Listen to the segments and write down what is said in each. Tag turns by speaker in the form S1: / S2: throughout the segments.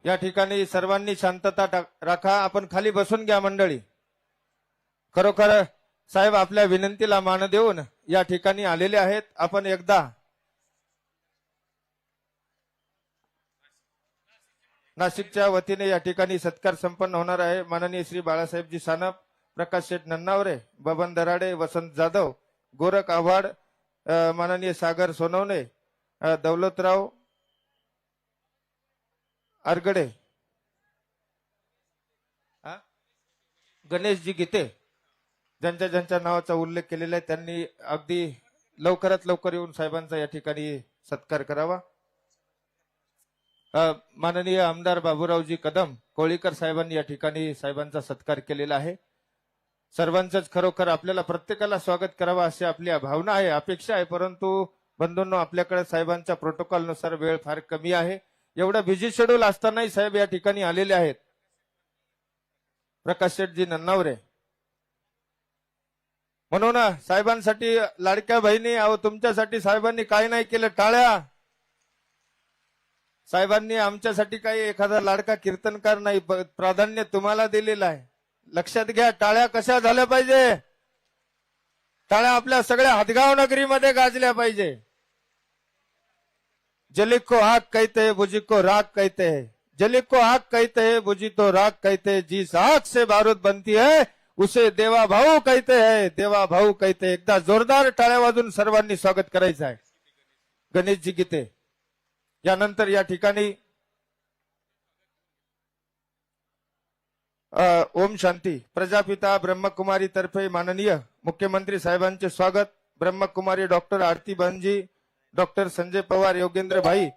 S1: या ठिकाणी सर्वांनी शांतता राखा. आपण खाली बसून घ्या मंडळी. खरोखर साहेब आपल्या विनंतीला मान देऊन या ठिकाणी आलेले आहेत. आपण एकदा नाशिकच्या वतीने या ठिकाणी सत्कार संपन्न होणार आहे. माननीय श्री बाळासाहेबजी सानप, प्रकाश शेठ नन्नावरे, बबन दराडे, वसंत जाधव, गोरख आव्हाड, माननीय सागर सोनवणे, दौलतराव आरगडे, गणेशजी गीते, ज्यांच्या ज्यांच्या नावाचा उल्लेख केलेला आहे त्यांनी अगदी लवकरात लवकर येऊन साहेबांचा या ठिकाणी सत्कार करावा. माननीय आमदार बाबूरावजी कदम कोळीकर साहेबांनी या ठिकाणी साहेबांचा सत्कार केलेला आहे. सर्वांचंच खरोखर आपल्याला प्रत्येकाला स्वागत करावं अशी आपली भावना आहे, अपेक्षा आहे. परंतु बंधूंनो, आपल्याकडे साहेबांच्या प्रोटोकॉल नुसार वेळ फार कमी आहे. एवढं बिझी शेड्यूल असतानाही साहेब या ठिकाणी आलेले आहेत. प्रकाश शेठजी नन्नावरे, म्हणून साहेबांसाठी लाडक्या बहिणी, अहो तुमच्यासाठी साहेबांनी काय नाही केलं, टाळ्या. साहेबांनी आमच्यासाठी काही एखादा लाडका कीर्तनकार नाही, प्राधान्य तुम्हाला दिलेलं आहे. लक्षात घ्या. टाळ्या कशा झाल्या पाहिजे? टाळ्या आपल्या सगळ्या हदगाव नगरीमध्ये गाजल्या पाहिजे. जलिक को आग कहते हैं, बुझी को राख कहते हैं. जलिक को आग कहते हैं, बुझी तो राख कहते हैं. जिस आग से बारूद बनती है उसे देवा भाऊ कहते हैं, देवा भाऊ कहते हैं. एकदा जोरदार टाळ्या वाजून सर्वांनी स्वागत करायचं आहे. गणेशजी गीते. यानंतर या ठिकाणी ओम शांती प्रजापिता ब्रह्मकुमारी तर्फे माननीय मुख्यमंत्री साहेबांचे स्वागत. ब्रह्मकुमारी डॉक्टर आरती बनजी, डॉक्टर संजय पवार, योगेंद्र भाई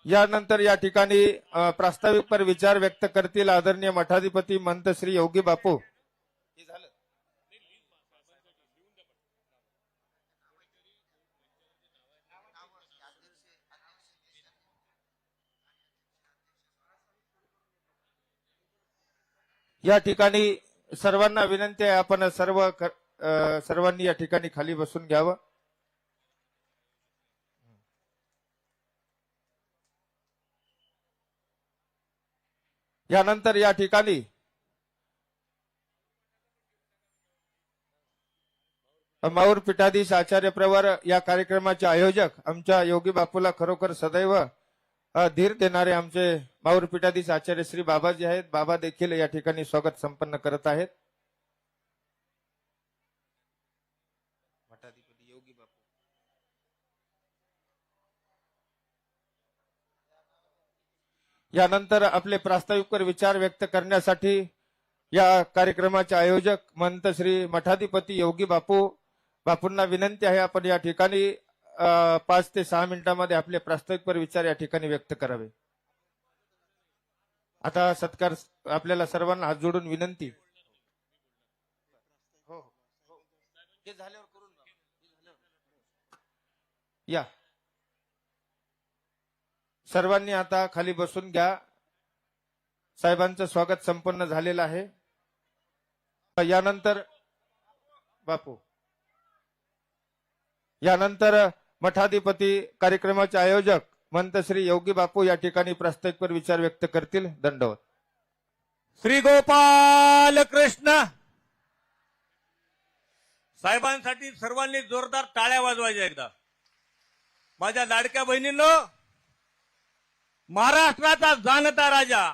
S1: यानंतर या ठिकाणी प्रास्ताविक पर विचार व्यक्त करतील आदरणीय मठाधिपती महंत श्री योगी बापू. या ठिकाणी सर्वांना विनंती आहे, आपण सर्वांनी या ठिकाणी खाली बसून घ्यावं. यानंतर या ठिकाणी माऊर पीठाधीश आचार्य प्रवर या कार्यक्रमाचे आयोजक आमच्या योगी बापूला खरोखर सदैव धीर देणारे आमचे माऊर पीठाधीश आचार्य श्री बाबाजी आहेत. बाबा देखील या ठिकाणी स्वागत संपन्न करत आहेत. मठाधिपती योगी बापू. यानंतर आपले प्रास्ताविकवर विचार व्यक्त करण्यासाठी या कार्यक्रमाचे आयोजक महंत श्री मठाधिपती योगी बापूंना विनंती आहे, आपण या ठिकाणी 5 ते 6 मिनिटांमध्ये आपले प्रास्ताविकपर विचार या ठिकाणी व्यक्त करावे. आता सत्कार आपल्याला सर्वांना हात जोडून विनंती. हो हे झाल्यावर करून या. सर्वांनी आता खाली बसून घ्या. साहेबांचं स्वागत संपन्न झालेलं आहे. यानंतर बापू, यानंतर मठाधिपती कार्यक्रमाचे आयोजक महंत श्री योगी बापू या ठिकाणी प्रास्ताविकपर विचार व्यक्त करतील. दंडवत.
S2: श्री गोपाल कृष्ण. साहेबांसाठी सर्वांनी जोरदार टाळ्या वाजवायच्या. एकदा माझ्या लाडक्या बहिणींनो, महाराष्ट्राचा जाणता राजा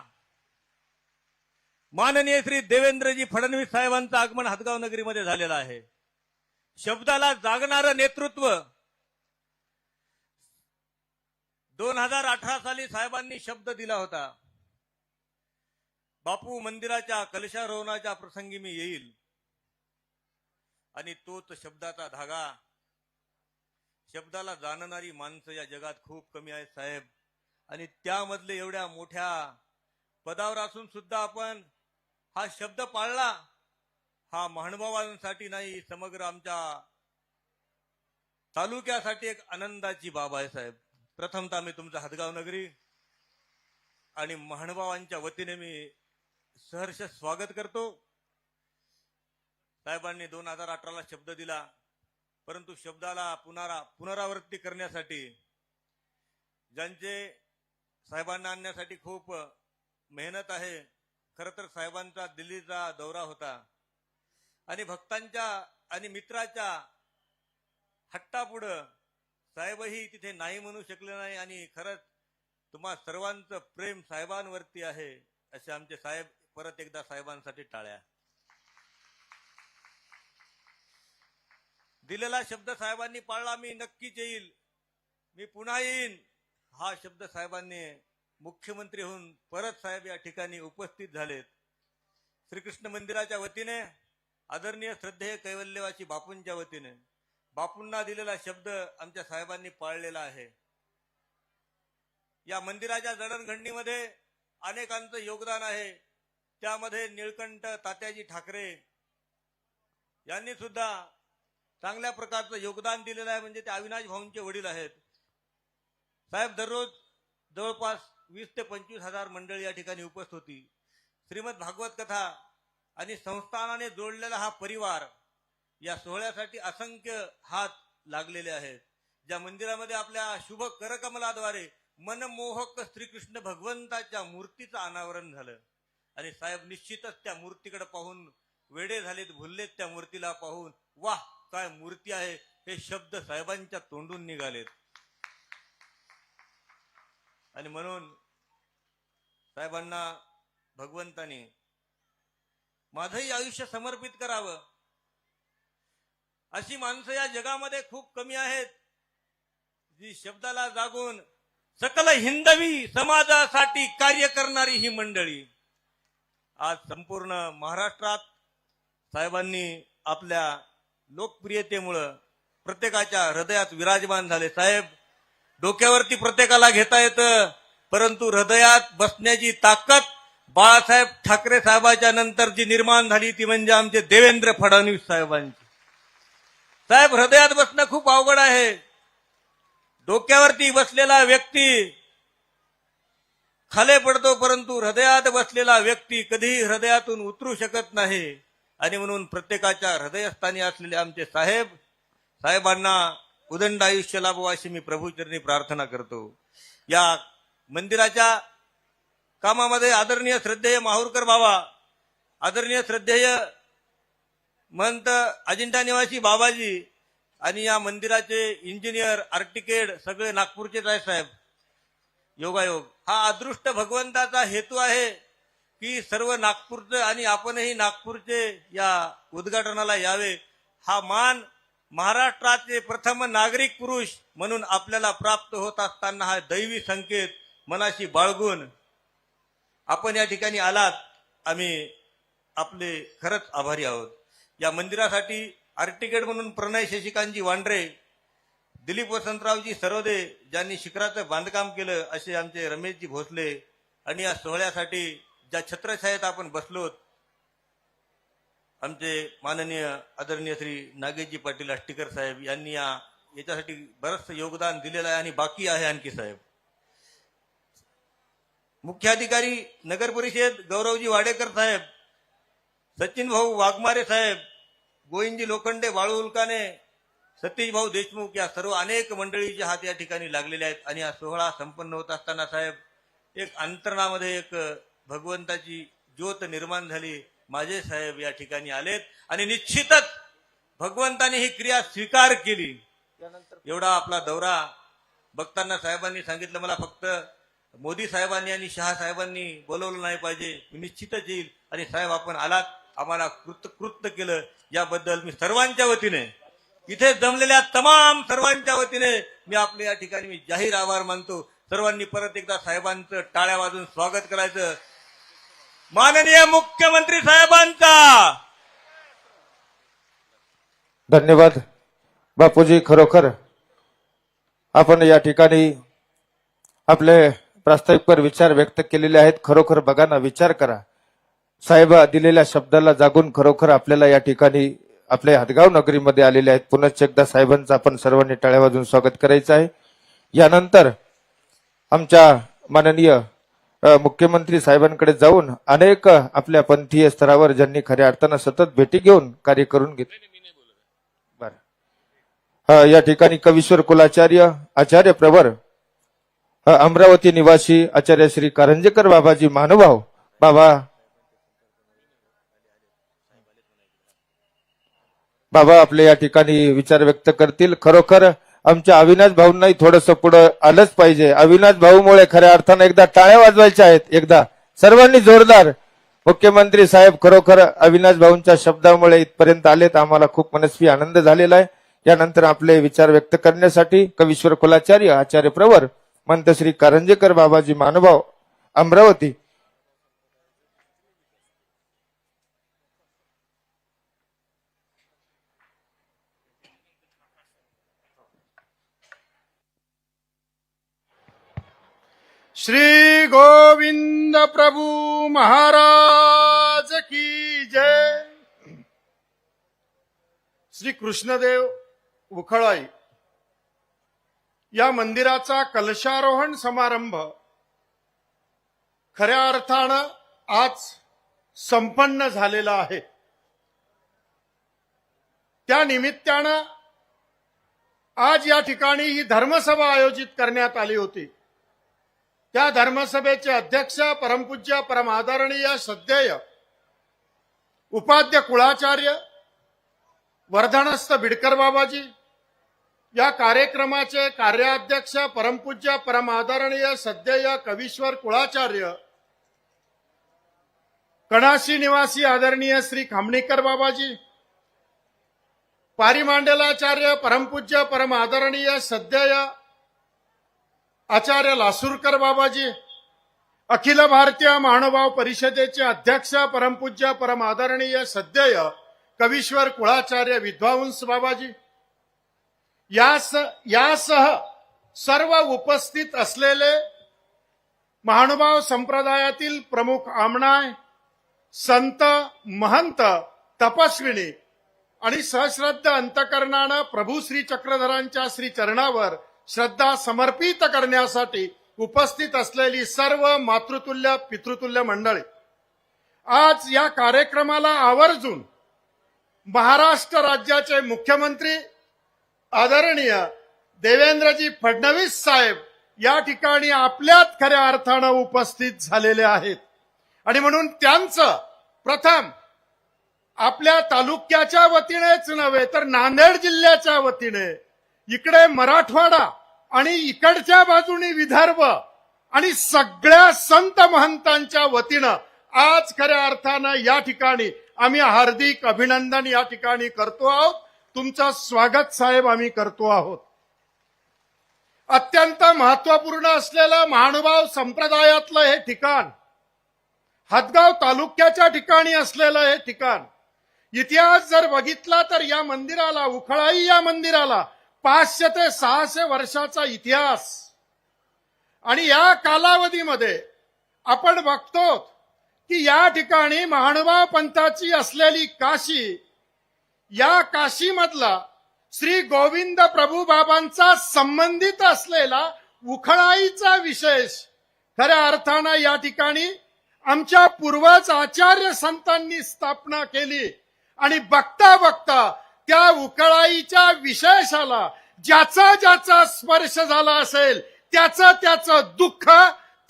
S2: माननीय श्री देवेंद्रजी फडणवीस साहेबांचं आगमन हदगाव नगरीमध्ये झालेलं आहे. शब्दाला जागणारं नेतृत्व. 2018 साली साहेबांनी शब्द दिला होता, बापू मंदिराच्या कलशारोहणाच्या प्रसंगी मी येईल, आणि तोच शब्दाचा धागा. शब्दाला जाणणारी माणसं या जगात खूप कमी आहेत साहेब, आणि त्यामधले एवढ्या मोठ्या पदावर असून सुद्धा आपण हा शब्द पाळला. हा महानुभावांसाठी नाही, समग्र आमच्या तालुक्यासाठी एक आनंदाची बाब आहे साहेब. प्रथमतः मी तुमचं हदगाव नगरी आणि महानुभावांच्या वतीने मी सहर्ष स्वागत करतो. साहेबांनी 2018ला शब्द दिला, परंतु शब्दाला पुनरावृत्ती करण्यासाठी ज्यांचे साहेबांना आणण्यासाठी खूप मेहनत आहे. खरं तर साहेबांचा दिल्लीचा दौरा होता आणि भक्तांच्या आणि मित्राच्या हट्टापुढं साहेबही तिथे नाही म्हणू शकले नाही. आणि खरंच तुम्हा सर्वांचं प्रेम साहेबांवरती आहे. असे आमचे साहेब, परत एकदा साहेबांसाठी टाळ्या. दिलेला शब्द साहेबांनी पाळला. मी नक्कीच येईल, मी पुन्हा येईन, हा शब्द साहेबांनी मुख्यमंत्री होऊन परत साहेब या ठिकाणी उपस्थित झालेत. श्रीकृष्ण मंदिराच्या वतीने, आदरणीय श्रद्धेय कैवल्यवासी बापूंच्या वतीने बापूंना दिलेला शब्द आमच्या साहेबांनी पाळलेला आहे. या मंदिराच्या जडणघडणीमध्ये अनेकांचं योगदान आहे. त्यामध्ये निळकंठ तात्याजी ठाकरे यांनी सुद्धा चांगल्या प्रकारचं योगदान दिलेलं आहे. म्हणजे ते अविनाश भाऊंचे वडील आहेत. साहेब दररोज जवळपास 20 ते 25 हजार मंडळी या ठिकाणी उपस्थित होती. श्रीमद भागवत कथा आणि संस्थानाने जोडलेला हा परिवार, या सोहळ्यासाठी असंख्य हात लागलेले आहेत. ज्या मंदिरामध्ये आपल्या शुभ करकमलाद्वारे मनमोहक श्रीकृष्ण भगवंताच्या मूर्तीचं अनावरण झालं आणि साहेब निश्चितच त्या मूर्तीकडे पाहून वेडे झालेत, भुललेत त्या मूर्तीला पाहून. वाह, काय मूर्ती आहे, हे शब्द साहेबांच्या तोंडून निघालेत. आणि म्हणून साहेबांना भगवंताने माझंही आयुष्य समर्पित करावं. अशी माणसं या जगामध्ये खूप कमी आहेत, जी शब्दाला जागून सकल हिंदवी समाजासाठी कार्य करणारी ही मंडळी आज संपूर्ण महाराष्ट्रात साहेबांनी आपल्या लोकप्रियतेमुळं प्रत्येकाच्या हृदयात विराजमान झाले. साहेब डोक्यावरती प्रत्येकाला घेता येतं, परंतु हृदयात बसण्याची ताकद बाळासाहेब ठाकरे साहेबांच्या नंतर जी निर्माण झाली ती म्हणजे आमचे देवेंद्र फडणवीस साहेबांची. साहेब हृदयात बसणं खूप अवघड आहे. डोक्यावरती बसलेला व्यक्ती खाली पडतो, परंतु हृदयात बसलेला व्यक्ती कधीही हृदयातून उतरू शकत नाही. आणि म्हणून प्रत्येकाच्या हृदयस्थानी असलेले आमचे साहेबांना उदंड आयुष्य लाभो अशी मी प्रभूचरणी प्रार्थना करतो. या मंदिराच्या कामामध्ये आदरणीय श्रद्धेय माहुरकर बाबा, आदरणीय श्रद्धेय महंत अजिंठा निवासी बाबाजी आणि या मंदिराचे इंजिनियर, आर्किटेक्ट सगळे नागपूरचेच आहे. साहेब योगायोग, हा अदृष्ट भगवंताचा हेतू आहे की सर्व नागपूरचे आणि आपणही नागपूरचे या उद्घाटनाला यावे. हा मान महाराष्ट्राचे प्रथम नागरिक पुरुष म्हणून आपल्याला प्राप्त होत असताना हा दैवी संकेत मनाशी बाळगून आपण या ठिकाणी आलात. आम्ही आपले खरंच आभारी आहोत. या मंदिरासाठी आर्किटेक्ट म्हणून प्रणय शशिकांतजी वांड्रे, दिलीप वसंतरावजी सरोदे ज्यांनी शिखराचं बांधकाम केलं, असे आमचे रमेशजी भोसले. आणि या सोहळ्यासाठी ज्या छत्रछायेत आपण बसलोत, आमचे माननीय आदरणीय श्री नागेशजी पाटील आष्टीकर साहेब यांनी याच्यासाठी बरंच योगदान दिलेलं आहे आणि बाकी आहे आणखी. साहेब मुख्याधिकारी नगर परिषद गौरवजी वाडेकर साहेब, सचिन भाऊ वाघमारे साहेब, गोविंदजी लोखंडे, बाळू उल्काने, सतीश भाऊ देशमुख, या सर्व अनेक मंडळीचे हात या ठिकाणी लागलेले आहेत. आणि हा सोहळा संपन्न होत असताना साहेब एक अंतरणामध्ये एक भगवंताची ज्योत निर्माण झाली. माझे साहेब या ठिकाणी आलेत आणि निश्चितच भगवंताने ही क्रिया स्वीकार केली. एवढा आपला दौरा बघताना साहेबांनी सांगितलं, मला फक्त मोदी साहेबांनी आणि शहा साहेबांनी बोलवलं नाही पाहिजे, मी निश्चितच येईल. आणि साहेब आपण आलात, आम्हाला कृत्य केलं, याबद्दल मी सर्वांच्या वतीने, इथे जमलेल्या तमाम सर्वांच्या वतीने मी आपल्या या ठिकाणी मी जाहीर आभार मानतो. सर्वांनी परत एकदा साहेबांचं टाळ्या वाजून स्वागत करायचं. माननीय मुख्यमंत्री साहेबांचा
S1: धन्यवाद. बापूजी खरोखर आपण या ठिकाणी आपले प्रास्ताविकपर विचार व्यक्त केलेले आहेत. खरोखर बघा ना, विचार करा, साहेब दिलेल्या शब्दाला जागून खरोखर आपल्याला या ठिकाणी आपल्या हदगाव नगरीमध्ये आलेले आहेत. पुनश्च एकदा साहेबांचं आपण सर्वांनी टाळ्या वाजून स्वागत करायचं आहे. यानंतर आमच्या माननीय मुख्यमंत्री साहेबांकडे जाऊन अनेक आपल्या पंथीय स्तरावर ज्यांनी खऱ्या अर्थानं सतत भेटी घेऊन कार्य करून घेतले, या ठिकाणी कवीश्वर कुलाचार्य आचार्य प्रवर अमरावती निवासी आचार्य श्री कारंजेकर बाबाजी महानुभाव बाबा आपले या ठिकाणी विचार व्यक्त करतील. खरोखर आमच्या अविनाश भाऊंनाही थोडंसं पुढे आलंच पाहिजे. अविनाश भाऊमुळे खऱ्या अर्थानं एकदा टाळ्या वाजवायच्या आहेत. एकदा सर्वांनी जोरदार. मुख्यमंत्री साहेब खरोखर अविनाश भाऊंच्या शब्दामुळे इथपर्यंत आलेत. आम्हाला खूप मनस्वी आनंद झालेला आहे. यानंतर आपले विचार व्यक्त करण्यासाठी कवीश्वर कुलाचार्य आचार्य प्रवर मंत श्री कारंजेकर बाबाजी महानुभाव अमरावती.
S3: श्री गोविंद प्रभु महाराज की जय. श्री कृष्णदेव उखळाई या मंदिराचा कलशारोहण समारंभ खऱ्या अर्थानं आज संपन्न झालेला आहे. त्या निमित्तानं आज या ठिकाणी ही धर्मसभा आयोजित करण्यात आली होती. त्या धर्मसभेचे अध्यक्ष परमपूज्य परमादरणीय श्रद्धेय उपाध्य कुळाचार्य वर्धनस्थ बिडकर बाबाजी, या कार्यक्रमाचे कार्याध्यक्ष परमपूज्य परमादरणीय श्रद्धेय कवीश्वर कुळाचार्य, कणाशी निवासी आदरणीय श्री खामणीकर बाबाजी, पारिमांडलाचार्य परमपूज्य परमादरणीय श्रद्धेय आचार्य लासूरकर बाबाजी, अखिल भारतीय महानुभाव परिषदेचे अध्यक्ष परमपूज्य परमादरणीय श्रद्धेय कवीश्वर कुळाचार्य विद्वांस बाबाजी, यासह सर्व उपस्थित असलेले महानुभाव संप्रदायातील प्रमुख आमणाय, संत, महंत, तपस्विनी आणि सहश्रद्ध अंतकरणानं प्रभू श्री चक्रधरांच्या श्री चरणावर श्रद्धा समर्पित करण्यासाठी उपस्थित असलेली सर्व मातृतुल्य पितृतुल्य मंडळी, आज या कार्यक्रमाला आवर्जून महाराष्ट्र राज्याचे मुख्यमंत्री आदरणीय देवेंद्रजी फडणवीस साहेब या ठिकाणी आपल्यात खऱ्या अर्थानं उपस्थित झालेले आहेत. आणि म्हणून त्यांचं प्रथम आपल्या तालुक्याच्या वतीनेच नव्हे तर नांदेड जिल्ह्याच्या वतीने, इकडे मराठवाडा आणि इकडच्या बाजूने विदर्भ आणि सगळ्या संत महंतांच्या वतीनं आज खऱ्या अर्थानं या ठिकाणी आम्ही हार्दिक अभिनंदन या ठिकाणी करतो आहोत. तुमचं स्वागत साहेब आम्ही करतो आहोत. अत्यंत महत्वपूर्ण असलेलं महानुभाव संप्रदायातलं हे ठिकाण, हदगाव तालुक्याच्या ठिकाणी असलेलं हे ठिकाण, इतिहास जर बघितला तर या मंदिराला, उखळाई या मंदिराला 500 ते 600 वर्षाचा इतिहास. आणि या कालावधीमध्ये आपण बघतो की या ठिकाणी महानुभाव पंथाची असलेली काशी, या काशीमधला श्री गोविंद प्रभू बाबांचा संबंधित असलेला उखळाईचा विशेष खऱ्या अर्थानं या ठिकाणी आमच्या पूर्वज आचार्य संतांनी स्थापना केली. आणि बघता बघता त्या उखळाईच्या विशेषाला ज्याचा ज्याचा स्पर्श झाला असेल त्याचं दुःख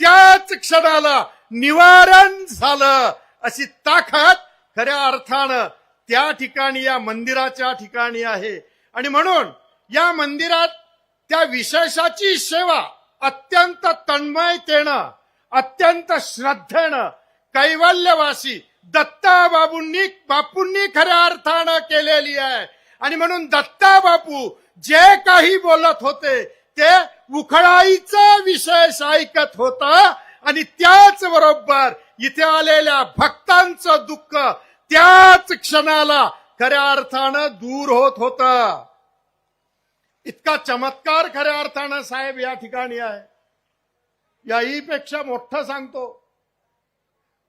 S3: त्याच क्षणाला निवारण झालं, अशी ताकद खऱ्या अर्थानं त्या ठिकाणी या मंदिराच्या ठिकाणी आहे. आणि म्हणून या मंदिरात त्या विशेषाची सेवा अत्यंत तन्मयतेनं, अत्यंत श्रद्धेनं कैवल्यवासी दत्ता बापूंनी खऱ्या अर्थानं केलेली आहे. आणि म्हणून दत्ता बापू जे काही बोलत होते ते उखळाईचा विशेष ऐकत होता. आणि त्याच बरोबर इथे आलेल्या भक्तांचं दुःख त्याच क्षणाला खऱ्या अर्थानं दूर होत होता. इतका चमत्कार खऱ्या अर्थानं साहेब या ठिकाणी आहे. याहीपेक्षा मोठं सांगतो,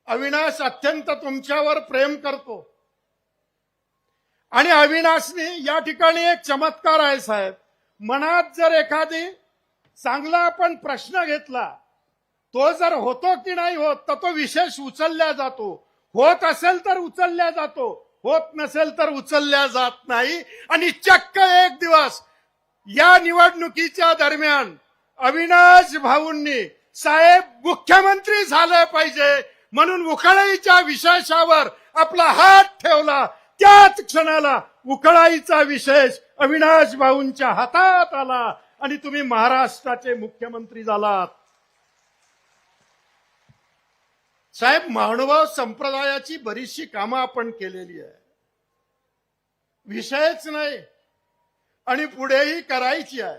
S3: अविनाश अत्यंत तुमच्यावर प्रेम करतो. आणि अविनाशने या ठिकाणी एक चमत्कार आहे साहेब. मनात जर एखादी चांगला आपण प्रश्न घेतला, तो जर होतो की नाही होत तर तो विशेष उचलल्या जातो. होत असेल तर उचलल्या जातो, होत नसेल तर उचलल्या जात नाही. आणि चक्क एक दिवस या निवडणुकीच्या दरम्यान अविनाश भाऊंनी साहेब मुख्यमंत्री झाले पाहिजे म्हणून उखळाईच्या विशेषावर आपला हात ठेवला. त्याच क्षणाला उखळाईचा विशेष अविनाश भाऊंच्या हातात आला आणि तुम्ही महाराष्ट्राचे मुख्यमंत्री झालात. साहेब, महानुभाव संप्रदायाची बरीचशी कामं आपण केलेली आहे, विषयच नाही आणि पुढेही करायची आहे.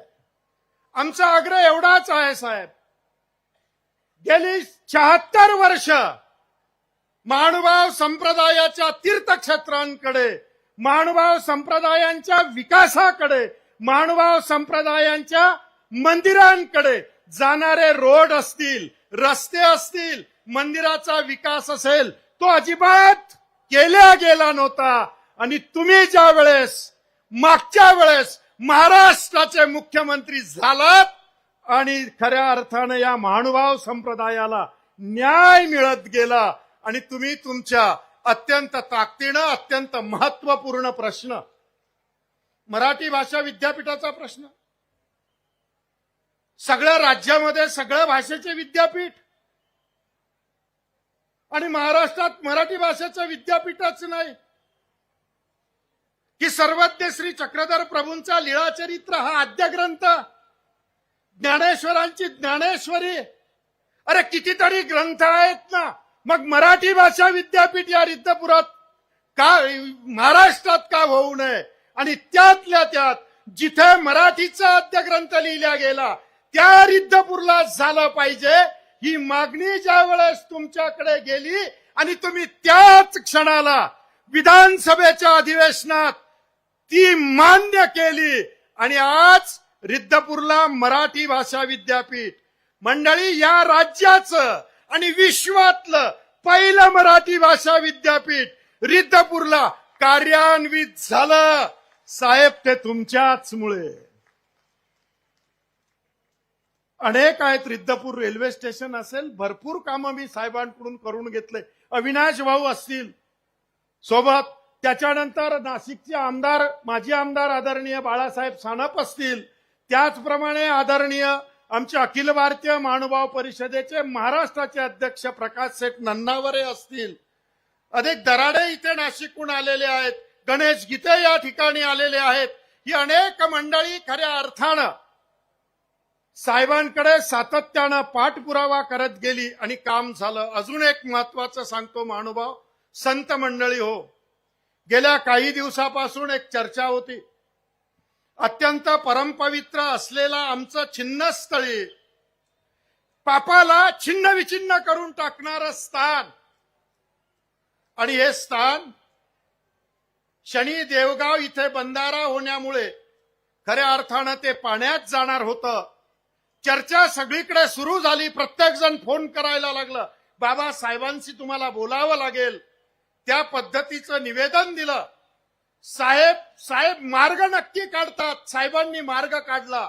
S3: आमचा आग्रह एवढाच आहे साहेब, गेली 76 वर्ष महानुभाव संप्रदायाच्या तीर्थक्षेत्रांकडे, महानुभाव संप्रदायांच्या विकासाकडे, महानुभाव संप्रदायांच्या मंदिरांकडे जाणारे रोड असतील, रस्ते असतील, मंदिराचा विकास असेल, तो अजिबात केला गेला नव्हता. आणि तुम्ही ज्या वेळेस मागच्या वेळेस महाराष्ट्राचे मुख्यमंत्री झालात आणि खऱ्या अर्थानं या महानुभाव संप्रदायाला न्याय मिळत गेला आणि तुम्ही तुमच्या अत्यंत ताकदीनं अत्यंत महत्वपूर्ण प्रश्न, मराठी भाषा विद्यापीठाचा प्रश्न, सगळ्या राज्यामध्ये सगळ्या भाषेचे विद्यापीठ आणि महाराष्ट्रात मराठी भाषेचं विद्यापीठच नाही की सर्वज्ञ श्री चक्रधर प्रभूंचा लीळाचरित्र हा आद्य ग्रंथ, ज्ञानेश्वरांची ज्ञानेश्वरी, अरे कितीतरी ग्रंथ आहेत ना. मग मराठी भाषा विद्यापीठ या रिद्धपुरात का, महाराष्ट्रात का होऊ नये? आणि त्यातल्या त्यात जिथे मराठीचा आद्य ग्रंथ लिहिला गेला त्या रिद्धपूरला झालं पाहिजे, ही मागणी ज्या वेळेस तुमच्याकडे गेली आणि तुम्ही त्याच क्षणाला विधानसभेच्या अधिवेशनात ती मान्य केली आणि आज रिद्धपूरला मराठी भाषा विद्यापीठ, मंडळी या राज्याचं आणि विश्वातलं पहिलं मराठी भाषा विद्यापीठ रिद्धपूरला कार्यान्वित झालं. साहेब, ते तुमच्याच मुळे. अनेक आहेत, रिद्धपूर रेल्वे स्टेशन असेल, भरपूर कामं मी साहेबांकडून करून घेतले. अविनाश भाऊ असतील सोबत, त्याच्यानंतर नाशिकचे आमदार, माजी आमदार आदरणीय बाळासाहेब सानप असतील, त्याचप्रमाणे आदरणीय आमचे अखिल भारतीय महानुभाव परिषदेचे महाराष्ट्राचे अध्यक्ष प्रकाश सेठ नन्नावरे असतील, अनेक दराडे इथे नाशिकहून आलेले आहेत, गणेश गीते या ठिकाणी आलेले आहेत. ही अनेक मंडळी खऱ्या अर्थानं साहेबांकडे सातत्यानं पाठपुरावा करत गेली आणि काम झालं. अजून एक महत्वाचं सांगतो महानुभाव संत मंडळी हो, गेल्या काही दिवसापासून एक चर्चा होती, अत्यंत परमपवित्र असलेला आमचं छिन्नस्थळी, पापाला छिन्न विचिन्न करून टाकणारं स्थान, आणि हे स्थान शनी देवगाव इथे बंधारा होण्यामुळे खऱ्या अर्थानं ते पाण्यात जाणार होतं. चर्चा सगळीकडे सुरू झाली, प्रत्येक जण फोन करायला लागला, बाबा साहेबांशी तुम्हाला बोलावं लागेल. त्या पद्धतीचं निवेदन दिलं. साहेब मार्ग नक्की काढतात, साहेबांनी मार्ग काढला.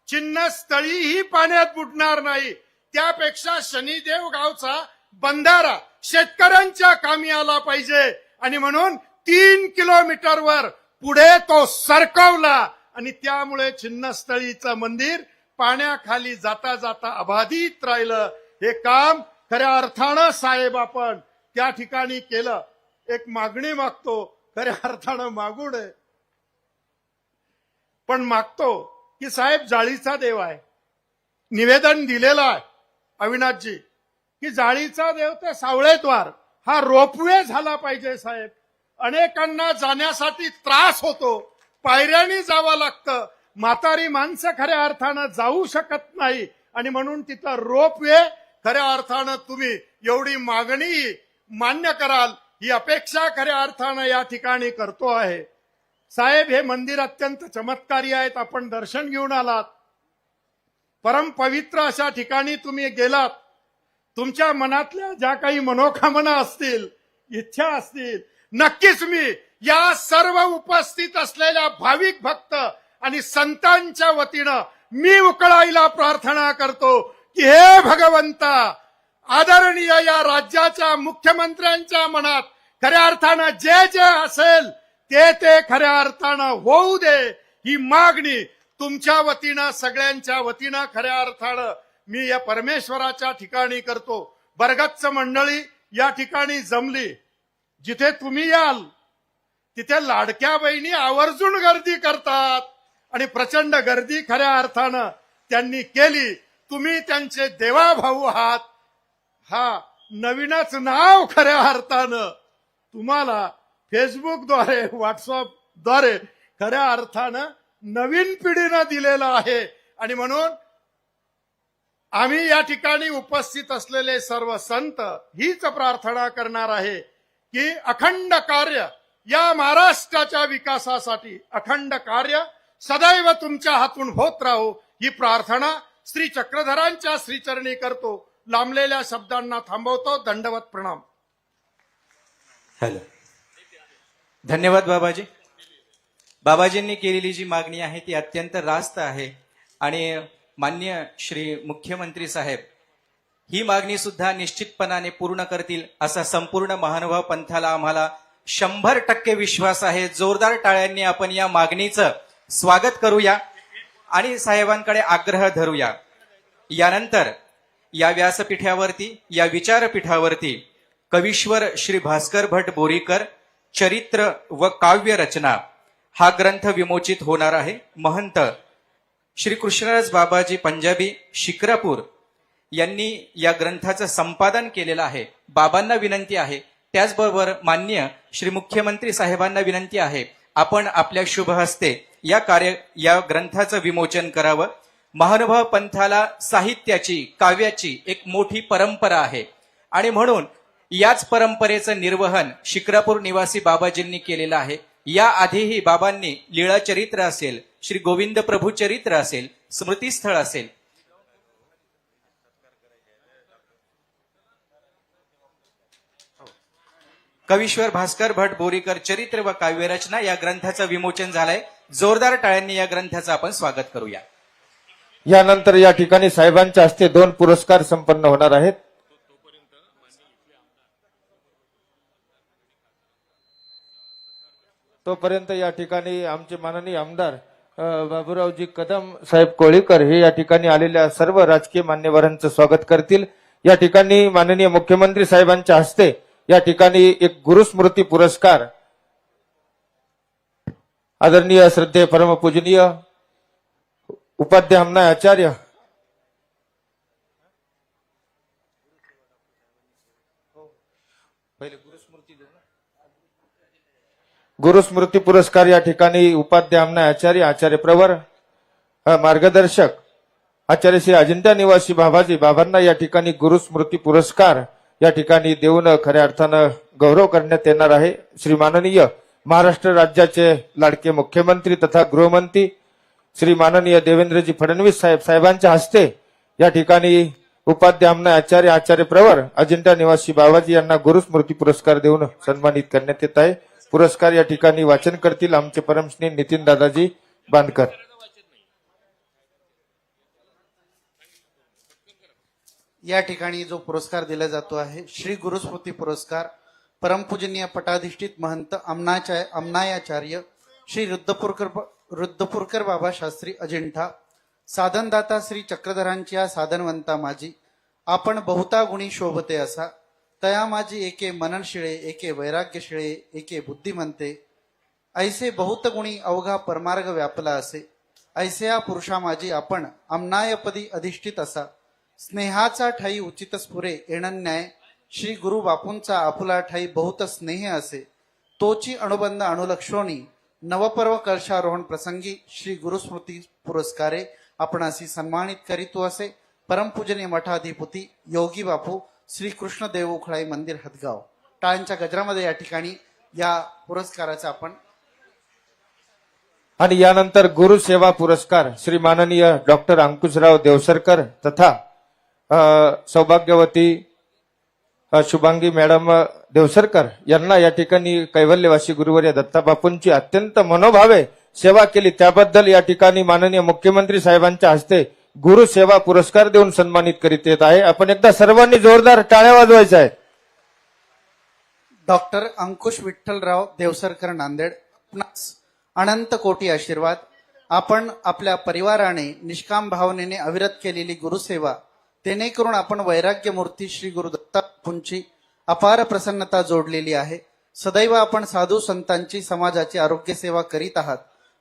S3: चिन्हस्थळीही पाण्यात बुडणार नाही, त्यापेक्षा शनिदेव गावचा बंधारा शेतकऱ्यांच्या कामी आला पाहिजे आणि म्हणून 3 किलोमीटरवर पुढे तो सरकवला आणि त्यामुळे छिन्नस्थळीचं मंदिर पाण्याखाली जाता जाता अबाधित राहिलं. हे काम खऱ्या अर्थानं साहेब आपण त्या ठिकाणी केलं. एक मागणी मागतो, खऱ्या अर्थानं मागू नये, पण मागतो की साहेब जाळीचा देव आहे, निवेदन दिलेलं आहे अविनाशजी की जाळीचा देव ते सावळेद्वार हा रोपवे झाला पाहिजे. साहेब, अनेकांना जाण्यासाठी त्रास होतो, पायऱ्याने जावं लागतं, म्हातारी माणसं खऱ्या अर्थानं जाऊ शकत नाही आणि म्हणून तिथं रोपवे खऱ्या अर्थानं तुम्ही एवढी मागणी मान्य कराल ही अपेक्षा खऱ्या अर्थानं या ठिकाणी करतो आहे. साहेब, हे मंदिर अत्यंत चमत्कारी आहेत, आपण दर्शन घेऊन आलात, परम पवित्र अशा ठिकाणी तुम्ही गेलात. तुमच्या मनातल्या ज्या काही मनोकामना असतील, इच्छा असतील, नक्कीच मी या सर्व उपस्थित असलेल्या भाविक भक्त आणि संतांच्या वतीनं मी उकळाईला प्रार्थना करतो की हे भगवंता, आदरणीय या राज्याच्या मुख्यमंत्र्यांच्या मनात खऱ्या अर्थानं जे जे असेल ते खऱ्या अर्थानं होऊ दे. ही मागणी तुमच्या वतीनं सगळ्यांच्या वतीनं खऱ्या अर्थानं मी या परमेश्वराच्या ठिकाणी करतो. बरगच्च मंडळी या ठिकाणी जमली. जिथे तुम्ही याल तिथे लाडक्या बहिणी आवर्जून गर्दी करतात आणि प्रचंड गर्दी खऱ्या अर्थानं त्यांनी केली. तुम्ही त्यांचे देवाभाऊ आहात. हा नवीनच नाव खऱ्या अर्थानं तुम्हाला फेसबुकद्वारे व्हॉट्सअपद्वारे खऱ्या अर्थानं नवीन पिढीनं दिलेलं आहे. आणि म्हणून आम्ही या ठिकाणी उपस्थित असलेले सर्व संत हीच प्रार्थना करणार आहे की अखंड कार्य या महाराष्ट्राच्या विकासासाठी अखंड कार्य सदैव तुमच्या हातून होत राहो ही प्रार्थना श्री चक्रधरांच्या श्रीचरणी करतो. लांबलेल्या शब्दांना थांबवतो. दंडवत प्रणाम.
S4: हॅलो. धन्यवाद बाबाजी. बाबाजींनी केलेली जी मागणी आहे ती अत्यंत रास्त आहे आणि माननीय श्री मुख्यमंत्री साहेब ही मागणी सुद्धा निश्चितपणाने पूर्ण करतील असा संपूर्ण महानुभाव पंथाला आम्हाला 100% विश्वास आहे. जोरदार टाळ्यांनी आपण या मागणीचं स्वागत करूया आणि साहेबांकडे आग्रह धरूया. यानंतर या व्यासपीठावरती या विचारपीठावरती कवीश्वर श्री भास्कर भट बोरीकर चरित्र व काव्य रचना हा ग्रंथ विमोचित होणार आहे. महंत श्री कृष्णराज बाबाजी पंजाबी शिक्रापूर यांनी या ग्रंथाचं संपादन केलेलं आहे. बाबांना विनंती आहे, त्याचबरोबर माननीय श्री मुख्यमंत्री साहेबांना विनंती आहे, आपण आपल्या शुभ हस्ते या ग्रंथाचं विमोचन करावं. महानुभाव पंथाला साहित्याची काव्याची एक मोठी परंपरा आहे आणि म्हणून याच परंपरेचं निर्वहन शिक्रापूर निवासी बाबाजींनी केलेलं आहे. या आधीही बाबांनी लीळा चरित्र असेल, श्री गोविंद प्रभू चरित्र असेल, स्मृतीस्थळ असेल, कवीश्वर भास्कर भट बोरीकर चरित्र व काव्यरचना या ग्रंथाचं विमोचन झालंय. जोरदार टाळ्यांनी या ग्रंथाचं आपण स्वागत करूया.
S1: यानंतर या ठिकाणी साहेबांच्या हस्ते 2 पुरस्कार संपन्न होणार आहेत. तोपर्यंत या ठिकाणी आमचे माननीय आमदार बाबूरावजी कदम साहेब कोळीकर हे या ठिकाणी आलेल्या सर्व राजकीय मान्यवरांचं स्वागत करतील. या ठिकाणी माननीय मुख्यमंत्री साहेबांच्या हस्ते या ठिकाणी एक गुरुस्मृती पुरस्कार आदरणीय श्रद्धेय परमपूजनीय उपाध्याय हमनाय आचार्य गुरुस्मृती पुरस्कार या ठिकाणी उपाध्याय हमनाय आचार्य आचार्य प्रवर मार्गदर्शक आचार्य श्री अजिंठा निवासी बाबांना या ठिकाणी गुरुस्मृती पुरस्कार या ठिकाणी देऊन खऱ्या अर्थानं गौरव करण्यात येणार आहे. श्री माननीय महाराष्ट्र राज्याचे लाडके मुख्यमंत्री तथा गृहमंत्री श्री माननीय देवेंद्रजी फडणवीस साहेबांच्या हस्ते या ठिकाणी उपाध्याय हमनाय आचार्य आचार्य प्रवर अजिंठा निवासी बाबाजी यांना गुरुस्मृती पुरस्कार देऊन सन्मानित करण्यात येत आहे. पुरस्कार या ठिकाणी वाचन करतील आमचे परमश्री नितीन दादाजी बांदकर.
S5: या ठिकाणी जो पुरस्कार दिला जातो आहे श्री गुरुस्मृती पुरस्कार परमपूजनीय पटाधिष्ठित महंत अमनायाचार्य श्री रुद्धपुरकर बाबा शास्त्री अजिंठा साधनदाता श्री चक्रधरांच्या साधनवंता माझी आपण बहुता गुणी शोभते असा तया माझी एके मननशिळे एके वैराग्यशिळे एके बुद्धिमंते ऐसे बहुत गुणी अवघा परमार्ग व्यापला असे ऐसे पुरुषा माझी आपण अमनायपदी अधिष्ठित असा स्नेहाचा ठाई उचित स्फुरे एणन्याय श्री गुरु बापूंचा आपुला ठाई बहुत स्नेह असे तोची अनुबंध अनुलक्षोणी नवपर्व कलशारोहण प्रसंगी श्री गुरुस्मृती पुरस्कारे आपणासी सन्मानित करीतो असे परमपूजनीय मठाधिपती योगी बापू श्री कृष्ण देवउखळाई मंदिर हदगाव. टाळ्यांच्या गजरामध्ये या ठिकाणी या पुरस्काराचा आपण
S1: आणि यानंतर गुरु सेवा पुरस्कार श्री माननीय डॉक्टर अंकुशराव देवसरकर तथा सौभाग्यवती शुभांगी मॅडम देवसरकर यांना या ठिकाणी कैवल्यवासी गुरुवर्य दत्ताबापूंची अत्यंत मनोभावे सेवा केली त्याबद्दल या ठिकाणी माननीय मुख्यमंत्री साहेबांच्या हस्ते गुरु सेवा पुरस्कार देऊन सन्मानित करीत येत आहे. आपण एकदा सर्वांनी जोरदार टाळ्या वाजवायच्या आहेत.
S5: डॉक्टर अंकुश विठ्ठलराव देवसरकर नांदेड. अनंत कोटी आशीर्वाद. आपण आपल्या परिवाराने निष्काम भावनेने अविरत केलेली गुरुसेवा, जेणेकरून आपण वैराग्य मूर्ती श्री गुरु दत्तांची अपार प्रसन्नता जोडलेली आहे. सदैव आपण साधू संतांची, समाजाची आरोग्य सेवा करीत आहात.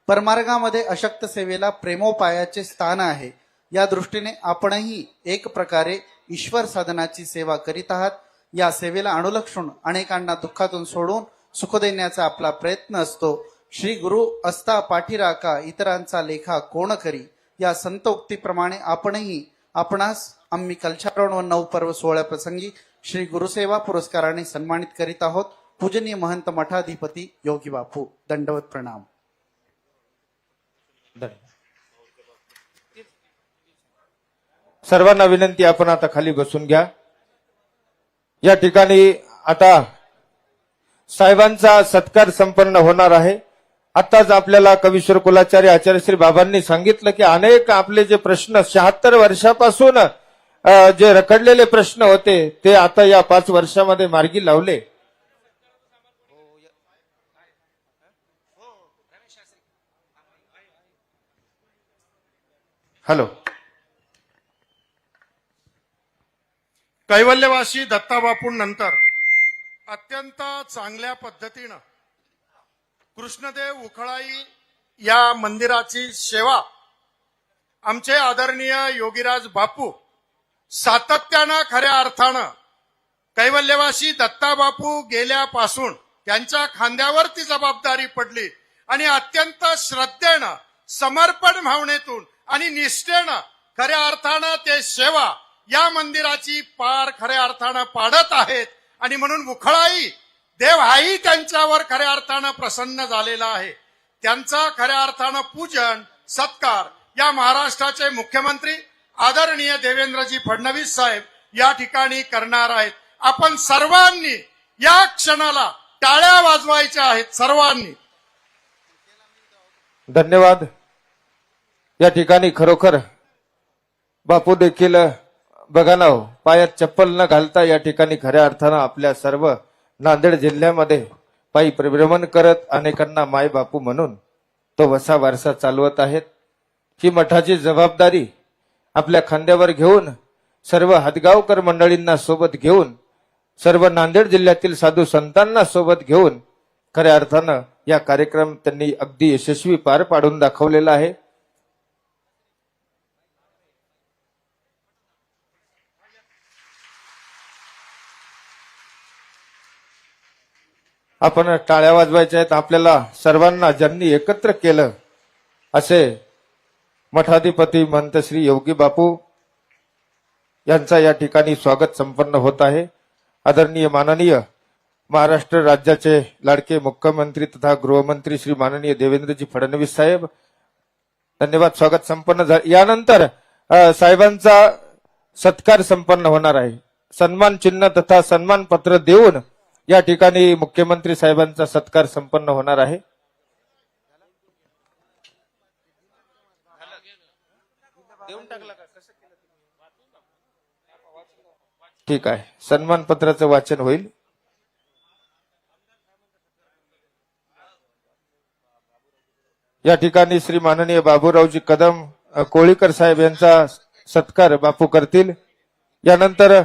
S5: परमार्गामध्ये अशक्त सेवेला प्रेमोपायाचे स्थान आहे. या दृष्टीने आपणही एक प्रकारे ईश्वर साधनाची सेवा करीत आहात. या सेवेला अनुलक्षून अनेकांना दुःखातून सोडून सुख देण्याचा आपला प्रयत्न असतो. श्री गुरु असता पाठीराखा, इतरांचा लेखा कोण करी, या संत उक्तीप्रमाणे आपणही आपणास आम्ही कलशारोहण व नवपर्व सोहळ्याप्रसंगी श्री गुरुसेवा पुरस्काराने सन्मानित करीत आहोत. पूजनीय महंत मठाधिपती योगी बापू, दंडवत प्रणाम.
S1: सर्वांना विनंती, आपण आता खाली बसून घ्या. या ठिकाणी आता साहेबांचा सत्कार संपन्न होणार आहे. आताच आपल्याला कवीश्वर कुलाचार्य आचार्य श्री बाबांनी सांगितलं की अनेक आपले जे प्रश्न 76 वर्षापासून जे रखडलेले प्रश्न होते ते आता या 5 वर्षामध्ये मार्गी लावले. हॅलो.
S3: कैवल्यवासी दत्ताबापूंनंतर अत्यंत चांगल्या पद्धतीनं कृष्णदेव उखळाई या मंदिराची सेवा आमचे आदरणीय योगीराज बापू सातत्यानं खऱ्या अर्थानं कैवल्यवासी दत्ताबापू गेल्यापासून त्यांच्या खांद्यावर ती जबाबदारी पडली आणि अत्यंत श्रद्धेनं, समर्पण भावनेतून आणि निष्ठेनं खऱ्या अर्थानं ते सेवा या मंदिराची पार खऱ्या अर्थानं पाडत आहेत. आणि म्हणून उखळाई देव हाही त्यांच्यावर खऱ्या अर्थानं प्रसन्न झालेला आहे. त्यांचा खऱ्या अर्थानं पूजन सत्कार या महाराष्ट्राचे मुख्यमंत्री आदरणीय देवेंद्रजी फडणवीस साहेब या ठिकाणी करणार आहेत. आपण सर्वांनी या क्षणाला टाळ्या वाजवायच्या आहेत, सर्वांनी.
S1: धन्यवाद. या ठिकाणी खरोखर बापू देखील बघा ना हो, पायात चप्पल न घालता या ठिकाणी खऱ्या अर्थानं आपल्या सर्व नांदेड जिल्ह्यामध्ये पायी परिभ्रमण करत अनेकांना माय बापू म्हणून तो वसा वारसा चालवत आहेत. ही मठाची जबाबदारी आपल्या खांद्यावर घेऊन सर्व हदगावकर मंडळींना सोबत घेऊन सर्व नांदेड जिल्ह्यातील साधू संतांना सोबत घेऊन खऱ्या अर्थानं या कार्यक्रम त्यांनी अगदी यशस्वी पार पाडून दाखवलेला आहे. आपण टाळ्या वाजवायच्या आहेत. आपल्याला सर्वांना ज्यांनी एकत्र केलं असे मठाधिपती महंत श्री योगी बापू यांचा या ठिकाणी स्वागत संपन्न होत आहे. आदरणीय माननीय महाराष्ट्र राज्याचे लाडके मुख्यमंत्री तथा गृहमंत्री श्री माननीय देवेंद्रजी फडणवीस साहेब, धन्यवाद. स्वागत संपन्न झाले. यानंतर साहेबांचा सत्कार संपन्न होणार आहे. सन्मान चिन्ह तथा सन्मान पत्र देऊन या ठिकाणी मुख्यमंत्री साहेबांचा सत्कार संपन्न होणार आहे. ठीक आहे, सन्मान पत्राचं वाचन होईल. या ठिकाणी श्री माननीय बाबूरावजी कदम कोळीकर साहेब यांचा सत्कार बापू करतील. यानंतर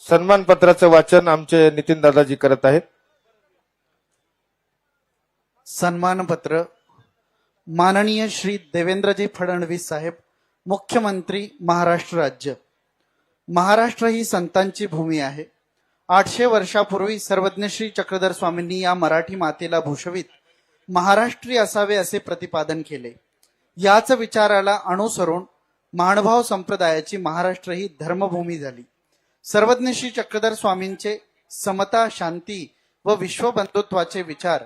S1: सन्मान पत्राचं वाचन आमचे नितीन दादाजी करत आहेत.
S5: सन्मानपत्र. माननीय श्री देवेंद्रजी फडणवीस साहेब, मुख्यमंत्री महाराष्ट्र राज्य. महाराष्ट्र ही संतांची भूमी आहे. 800 वर्षापूर्वी सर्वज्ञ श्री चक्रधर स्वामींनी या मराठी मातेला भूषवित महाराष्ट्री असावे असे प्रतिपादन केले. याच विचाराला अनुसरून महानुभाव संप्रदायाची महाराष्ट्र ही धर्मभूमी झाली. सर्वज्ञ श्री चक्रधर स्वामींचे समता, शांती व विश्वबंधुत्वाचे विचार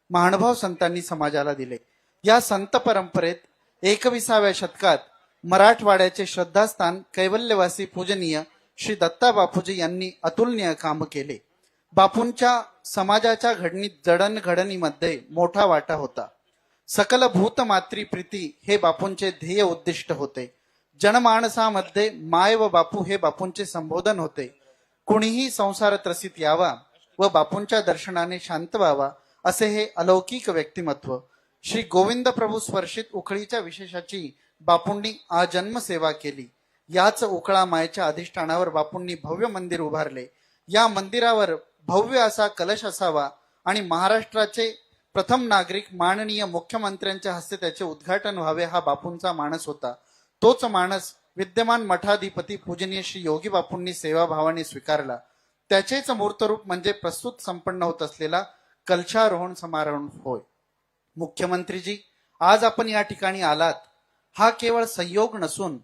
S5: महानुभाव संतांनी समाजाला दिले. या संत परंपरेत 21व्या शतकात मराठवाड्याचे श्रद्धास्थान कैवल्यवासी पूजनीय श्री दत्ता बापूजी यांनी अतुलनीय काम केले. बापूंच्या समाजाच्या जडणघडणीमध्ये मोठा वाटा होता. सकल भूत मातृ प्रीती हे बापूंचे ध्येय उद्दिष्ट होते. जनमानसामध्ये माय व बापू हे बापूंचे संबोधन होते. कुणीही संसार त्रसित यावा व बापूंच्या दर्शनाने शांत व्हावा असे हे अलौकिक व्यक्तिमत्व. श्री गोविंद प्रभू स्पर्शित उखळीच्या विशेषाची बापूंनी आजन्म सेवा केली. याच उखळा मायेच्या अधिष्ठानावर बापूंनी भव्य मंदिर उभारले. या मंदिरावर भव्य असा कलश असावा आणि महाराष्ट्राचे प्रथम नागरिक माननीय मुख्यमंत्र्यांच्या हस्ते त्याचे उद्घाटन व्हावे हा बापूंचा मानस होता. तोच मानस विद्यमान मठाधिपती पूजनीय श्री योगी बापूंनी सेवाभावाने स्वीकारला. त्याचेच मूर्तरूप म्हणजे प्रस्तुत संपन्न होत असलेला कलशारोहण समारोह होय. मुख्यमंत्रीजी, आज आपण या ठिकाणी आलात हा केवळ संयोग नसून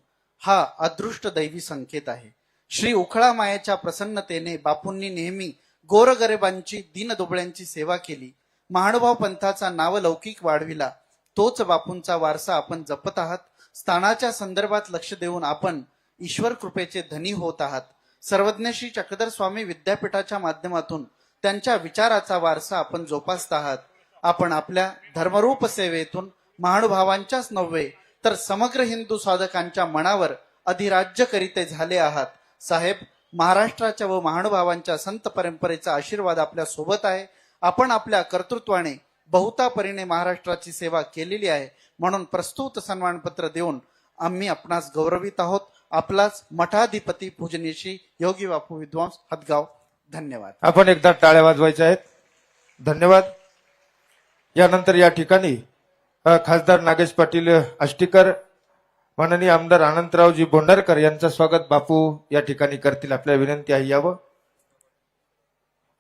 S5: हा अदृष्ट दैवी संकेत आहे. श्री उखळा मायेच्या प्रसन्नतेने बापूंनी नेहमी गोरगरिबांची दीनदुबळ्यांची सेवा केली. महानुभाव पंथाचा नावलौकिक वाढविला. तोच बापूंचा वारसा आपण जपत आहात. स्थानाच्या संदर्भात लक्ष देऊन आपण ईश्वर कृपेचे धनी होत आहात. सर्वज्ञ श्री चक्रधर स्वामी विद्यापीठाच्या माध्यमातून त्यांच्या विचाराचा वारसा आपण जोपासत आहात. आपण आपल्या धर्मरूप सेवेतून महानुभावांच्याच नव्हे तर समग्र हिंदू साधकांच्या मनावर अधिराज्य करीते झाले आहात. साहेब, महाराष्ट्राच्या व महानुभावांच्या संत परंपरेचा आशीर्वाद आपल्या सोबत आहे. आपण आपल्या कर्तृत्वाने बहुतापरीने महाराष्ट्राची सेवा केलेली आहे. म्हणून प्रस्तुत सन्मानपत्र देऊन आम्ही आपणास गौरवित आहोत. आपलाच मठाधिपती पूजनीय श्री योगी बापू विद्वांस हदगाव. धन्यवाद.
S1: आपण एकदा टाळ्या वाजवायच्या आहेत. धन्यवाद. यानंतर या ठिकाणी खासदार नागेश पाटील आष्टीकर, माननीय आमदार अनंतरावजी बोंडारकर यांचं स्वागत बापू या ठिकाणी करतील. आपल्याला विनंती आहे यावं.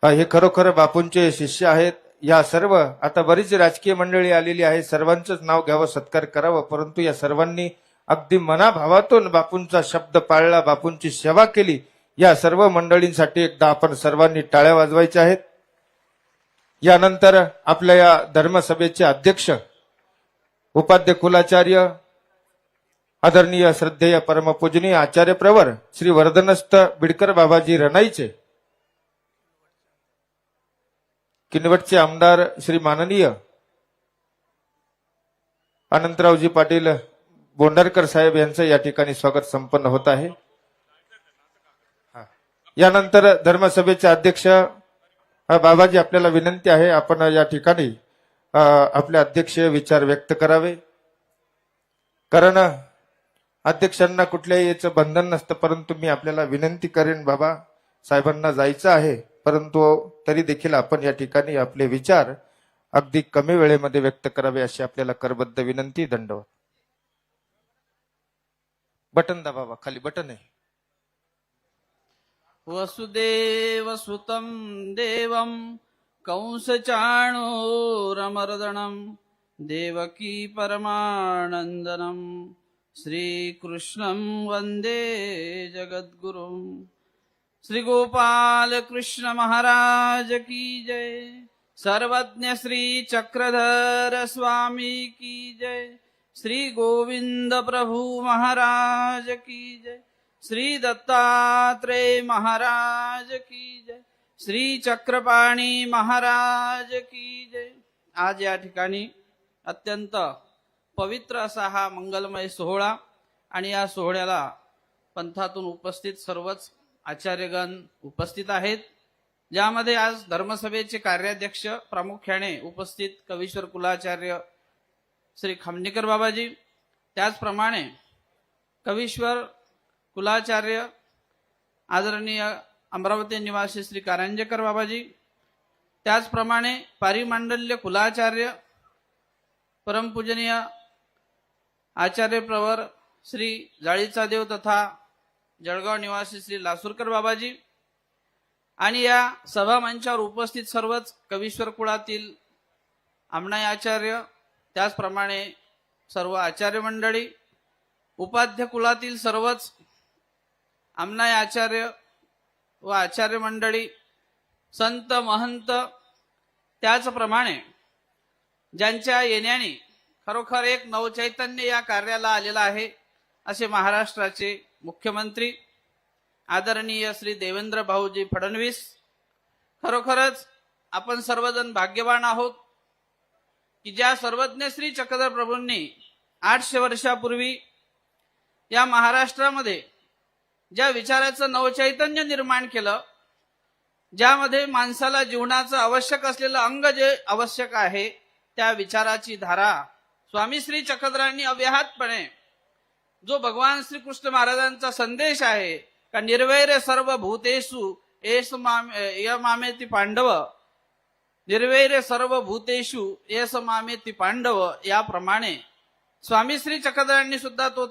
S1: हे खरोखर बापूंचे शिष्य आहेत. या सर्व आता बरीच राजकीय मंडळी आलेली आहे. सर्वांचंच नाव घ्यावं, सत्कार करावं, परंतु या सर्वांनी अगदी मनाभावातून बापूंचा शब्द पाळला, बापूंची सेवा केली. या सर्व मंडळींसाठी एकदा आपण सर्वांनी टाळ्या वाजवायच्या आहेत. यानंतर आपल्या या धर्मसभेचे अध्यक्ष उपाध्य कुलाचार्य आदरणीय श्रद्धेय परमपूजनीय आचार्य प्रवर श्री वर्धनस्थ बिडकर बाबाजी रनाईचे, किनवटचे आमदार श्री माननीय अनंतरावजी पाटील बोंडारकर साहेब यांचं या ठिकाणी स्वागत संपन्न होत आहे. यानंतर धर्मसभेचे अध्यक्ष बाबाजी, आपल्याला विनंती आहे आपण या ठिकाणी आपले अध्यक्षीय विचार व्यक्त करावे. कारण अध्यक्षांना कुठल्याही याचं बंधन नसतं, परंतु मी आपल्याला विनंती करेन, बाबा साहेबांना जायचं आहे, परंतु तरी देखील आपण या ठिकाणी आपले विचार अगदी कमी वेळेमध्ये व्यक्त करावे अशी आपल्याला करबद्ध विनंती. दंडवत. बटन दाबा बाबा, खाली बटन आहे.
S6: वसुदेव सुतं देवं कंसचाणूरमर्दनं देवकी परमानन्दनं श्रीकृष्णं वन्दे जगद्गुरुं. श्री गोपाल कृष्ण महाराज की जय. सर्वज्ञ श्री चक्रधर स्वामी की जय. श्री गोविंद प्रभु महाराज की जय. श्री दत्तात्रेय महाराज की जय. श्री चक्रपाणी महाराज की जय. आज या ठिकाणी अत्यंत पवित्र असा हा मंगलमय सोहळा आणि या सोहळ्याला पंथातून उपस्थित सर्वच आचार्यगण उपस्थित आहेत, ज्यामध्ये आज धर्मसभेचे कार्याध्यक्ष प्रामुख्याने उपस्थित कवीश्वर कुलाचार्य श्री खामणेकर बाबाजी, त्याचप्रमाणे कवीश्वर कुलाचार्य आदरणीय अमरावती निवासी श्री कारंजेकर बाबाजी, त्याचप्रमाणे पारिमांडल्य कुलाचार्य परमपूजनीय आचार्य प्रवर श्री जाळीचा देव तथा जळगाव निवासी श्री लासूरकर बाबाजी आणि या सभा मंचावर उपस्थित सर्वच कवीश्वर कुळातील आमनाई आचार्य, त्याचप्रमाणे सर्व आचार्य मंडळी, उपाध्य कुलातील सर्वच आमनाई आचार्य व आचार्य मंडळी, संत महंत, त्याचप्रमाणे ज्यांच्या येण्याने खरोखर एक नवचैतन्य या कार्याला आलेला आहे असे महाराष्ट्राचे मुख्यमंत्री आदरणीय श्री देवेंद्र भाऊजी फडणवीस. खरोखरच आपण सर्वजण भाग्यवान आहोत की ज्या सर्वज्ञ श्री चक्रधर प्रभूंनी 800 वर्षापूर्वी या महाराष्ट्रामध्ये ज्या विचाराचं नवचैतन्य निर्माण केलं ज्यामध्ये माणसाला जीवनाचं आवश्यक असलेलं अंग जे आवश्यक आहे त्या विचाराची धारा स्वामी श्री चक्रधरांनी अव्याहतपणे जो भगवान श्रीकृष्ण महाराजांचा संदेश आहे का निर्वैर सर्व भूतेषु एस मामेति पांडव, निर्वैर सर्व भूतेषु एस मामेति पांडव, याप्रमाणे स्वामी श्री चक्रधरांनी सुद्धा तो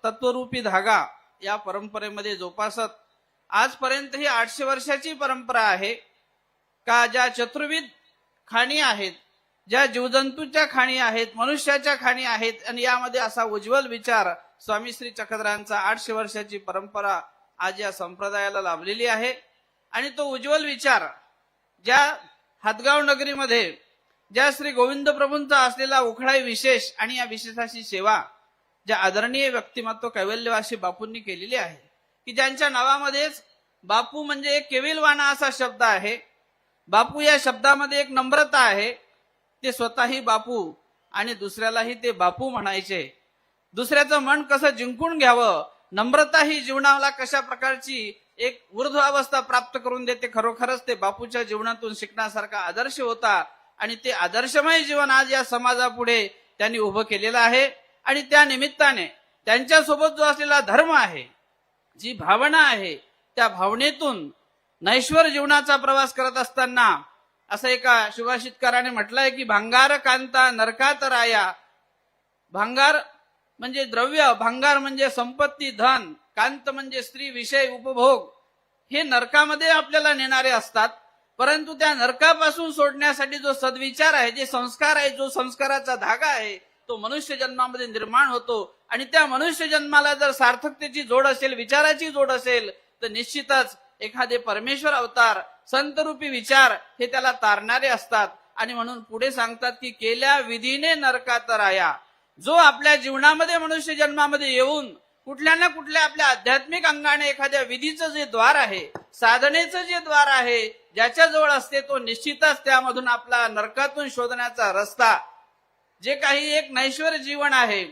S6: तत्वरूपी धागा या परंपरेमध्ये जोपासत आजपर्यंत ही 800 वर्षाची परंपरा आहे का ज्या चतुर्विध खाणी आहेत, ज्या जीवजंतूच्या खाणी आहेत, मनुष्याच्या खाणी आहेत, आणि यामध्ये असा उज्ज्वल विचार स्वामी श्री चक्रधरांचा 800 वर्षाची परंपरा आज या संप्रदायाला लाभलेली आहे. आणि तो उज्ज्वल विचार ज्या हातगाव नगरीमध्ये ज्या श्री गोविंद प्रभूंचा असलेला उखळाई विशेष आणि या विशेषाची सेवा ज्या आदरणीय व्यक्तिमत्व कैवल्यवासी बापूंनी केलेली आहे की ज्यांच्या नावामध्येच बापू म्हणजे एक केविलवाणा असा शब्द आहे. बापू या शब्दामध्ये एक नम्रता आहे. ते स्वतःही बापू आणि दुसऱ्यालाही ते बापू म्हणायचे. दुसऱ्याचं मन कसं जिंकून घ्यावं, नम्रता ही जीवनाला कशा प्रकारची एक ऊर्ध्व अवस्था प्राप्त करून देते, खरोखरच ते बापूच्या जीवनातून शिकण्यासारखा आदर्श होता. आणि ते आदर्शमय जीवन आज या समाजापुढे त्यांनी उभं केलेलं आहे. आणि त्या निमित्ताने त्यांच्यासोबत जो असलेला धर्म आहे, जी भावना आहे, त्या भावनेतून नैश्वर जीवनाचा प्रवास करत असताना असं एका सुभाषितकाराने म्हटलंय की भांगार कांता नरकात राया. भांगार म्हणजे द्रव्य, भांगार म्हणजे संपत्ती, धन, कांत म्हणजे स्त्री, विषय, उपभोग, हे नरकामध्ये आपल्याला नेणारे असतात. परंतु त्या नरकापासून सोडण्यासाठी जो सद्विचार आहे, जे संस्कार आहे, जो संस्काराचा धागा आहे, तो मनुष्य जन्मामध्ये निर्माण होतो. आणि त्या मनुष्य जन्माला जर सार्थकतेची जोड असेल, विचाराची जोड असेल, तर निश्चितच एखादे परमेश्वर अवतार, संतरूपी विचार हे त्याला तारणारे असतात. आणि म्हणून पुढे सांगतात की केल्या विधीने नरकात राया. जो आपल्या जीवनामध्ये मनुष्य जन्मामध्ये येऊन कुठल्या ना कुठल्या आपल्या आध्यात्मिक अंगाने एखाद्या विधीचं जे द्वार आहे, साधनेचं जे द्वार आहे, ज्याच्या जवळ असते, तो निश्चितच त्यामधून आपला नरकातून शोधण्याचा रस्ता, जे काही एक नैश्वर जीवन आहे,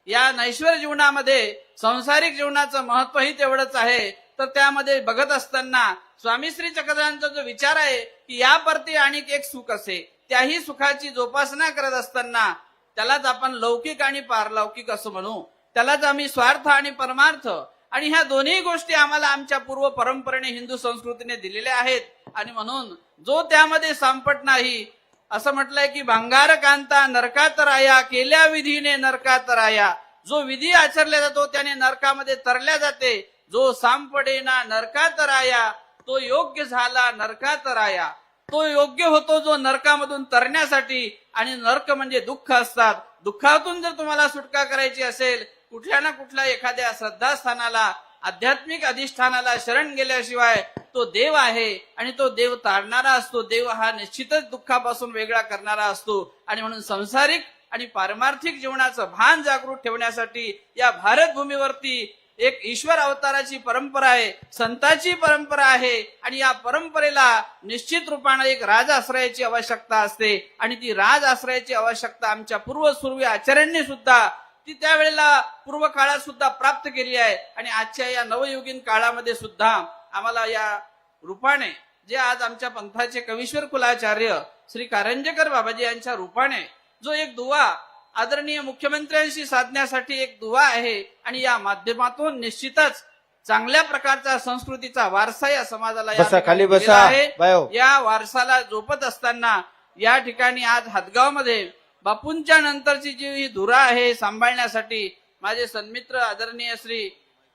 S6: या नैश्वर जीवनामध्ये सांसारिक जीवनाचं महत्वही तेवढंच आहे. तर त्यामध्ये बघत असताना स्वामी श्री चक्रधरांचा जो विचार आहे की या परती आणखी एक सुख असे, त्याही सुखाची जोपासना करत असताना त्यालाच आपण लौकिक आणि पारलौकिक असं म्हणू. त्यालाच आम्ही स्वार्थ आणि परमार्थ, आणि ह्या दोन्ही गोष्टी आम्हाला आमच्या पूर्व परंपरेने हिंदू संस्कृतीने दिलेल्या आहेत. आणि म्हणून जो त्यामध्ये सांपट नाही, असं म्हटलंय की भांगार कांता नरकात राया, केल्या विधीने नरकात राया. जो विधी आचरला जातो त्याने नरकामध्ये तरल्या जाते. जो सांपडेना नरकात राया, तो योग्य झाला नरकात राया. तो योग्य होतो जो नरकामधून तरण्यासाठी. आणि नरक म्हणजे दुःख असतात. दुःखातून जर तुम्हाला सुटका करायची असेल, कुठल्या ना कुठल्या एखाद्या श्रद्धास्थानाला, आध्यात्मिक अधिष्ठानाला शरण गेल्याशिवाय तो देव आहे आणि तो देव तारणारा असतो. देव हा निश्चितच दुःखापासून वेगळा करणारा असतो. आणि म्हणून सांसारिक आणि पारमार्थिक जीवनाचं भान जागृत ठेवण्यासाठी या भारत भूमीवरती एक ईश्वर अवताराची परंपरा आहे, संतांची परंपरा आहे. आणि या परंपरेला निश्चित रूपाने एक राज आश्रयाची आवश्यकता असते. आणि ती राज आश्रयाची आवश्यकता आमच्या पूर्वसूर्वी आचार्यांनी सुद्धा ती त्यावेळेला पूर्व काळात सुद्धा प्राप्त केली आहे. आणि आजच्या या नवयुगीन काळामध्ये सुद्धा आम्हाला या रूपाने, जे आज आमच्या पंथाचे कवीश्वर कुलाचार्य श्री कारंजेकर बाबाजी यांच्या रूपाने जो एक दुवा आदरणीय मुख्यमंत्र्यांशी साधण्यासाठी एक दुवा आहे, आणि या माध्यमातून निश्चितच चांगल्या प्रकारचा संस्कृतीचा वारसा या समाजाला
S1: बसा, खाली बसा.
S6: दिलेला आहे.
S1: बायो.
S6: या वारसाला जोपत असताना या ठिकाणी आज हातगाव मध्ये बापूंच्या नंतरची जी ही धुरा आहे सांभाळण्यासाठी माझे सन्मित्र आदरणीय श्री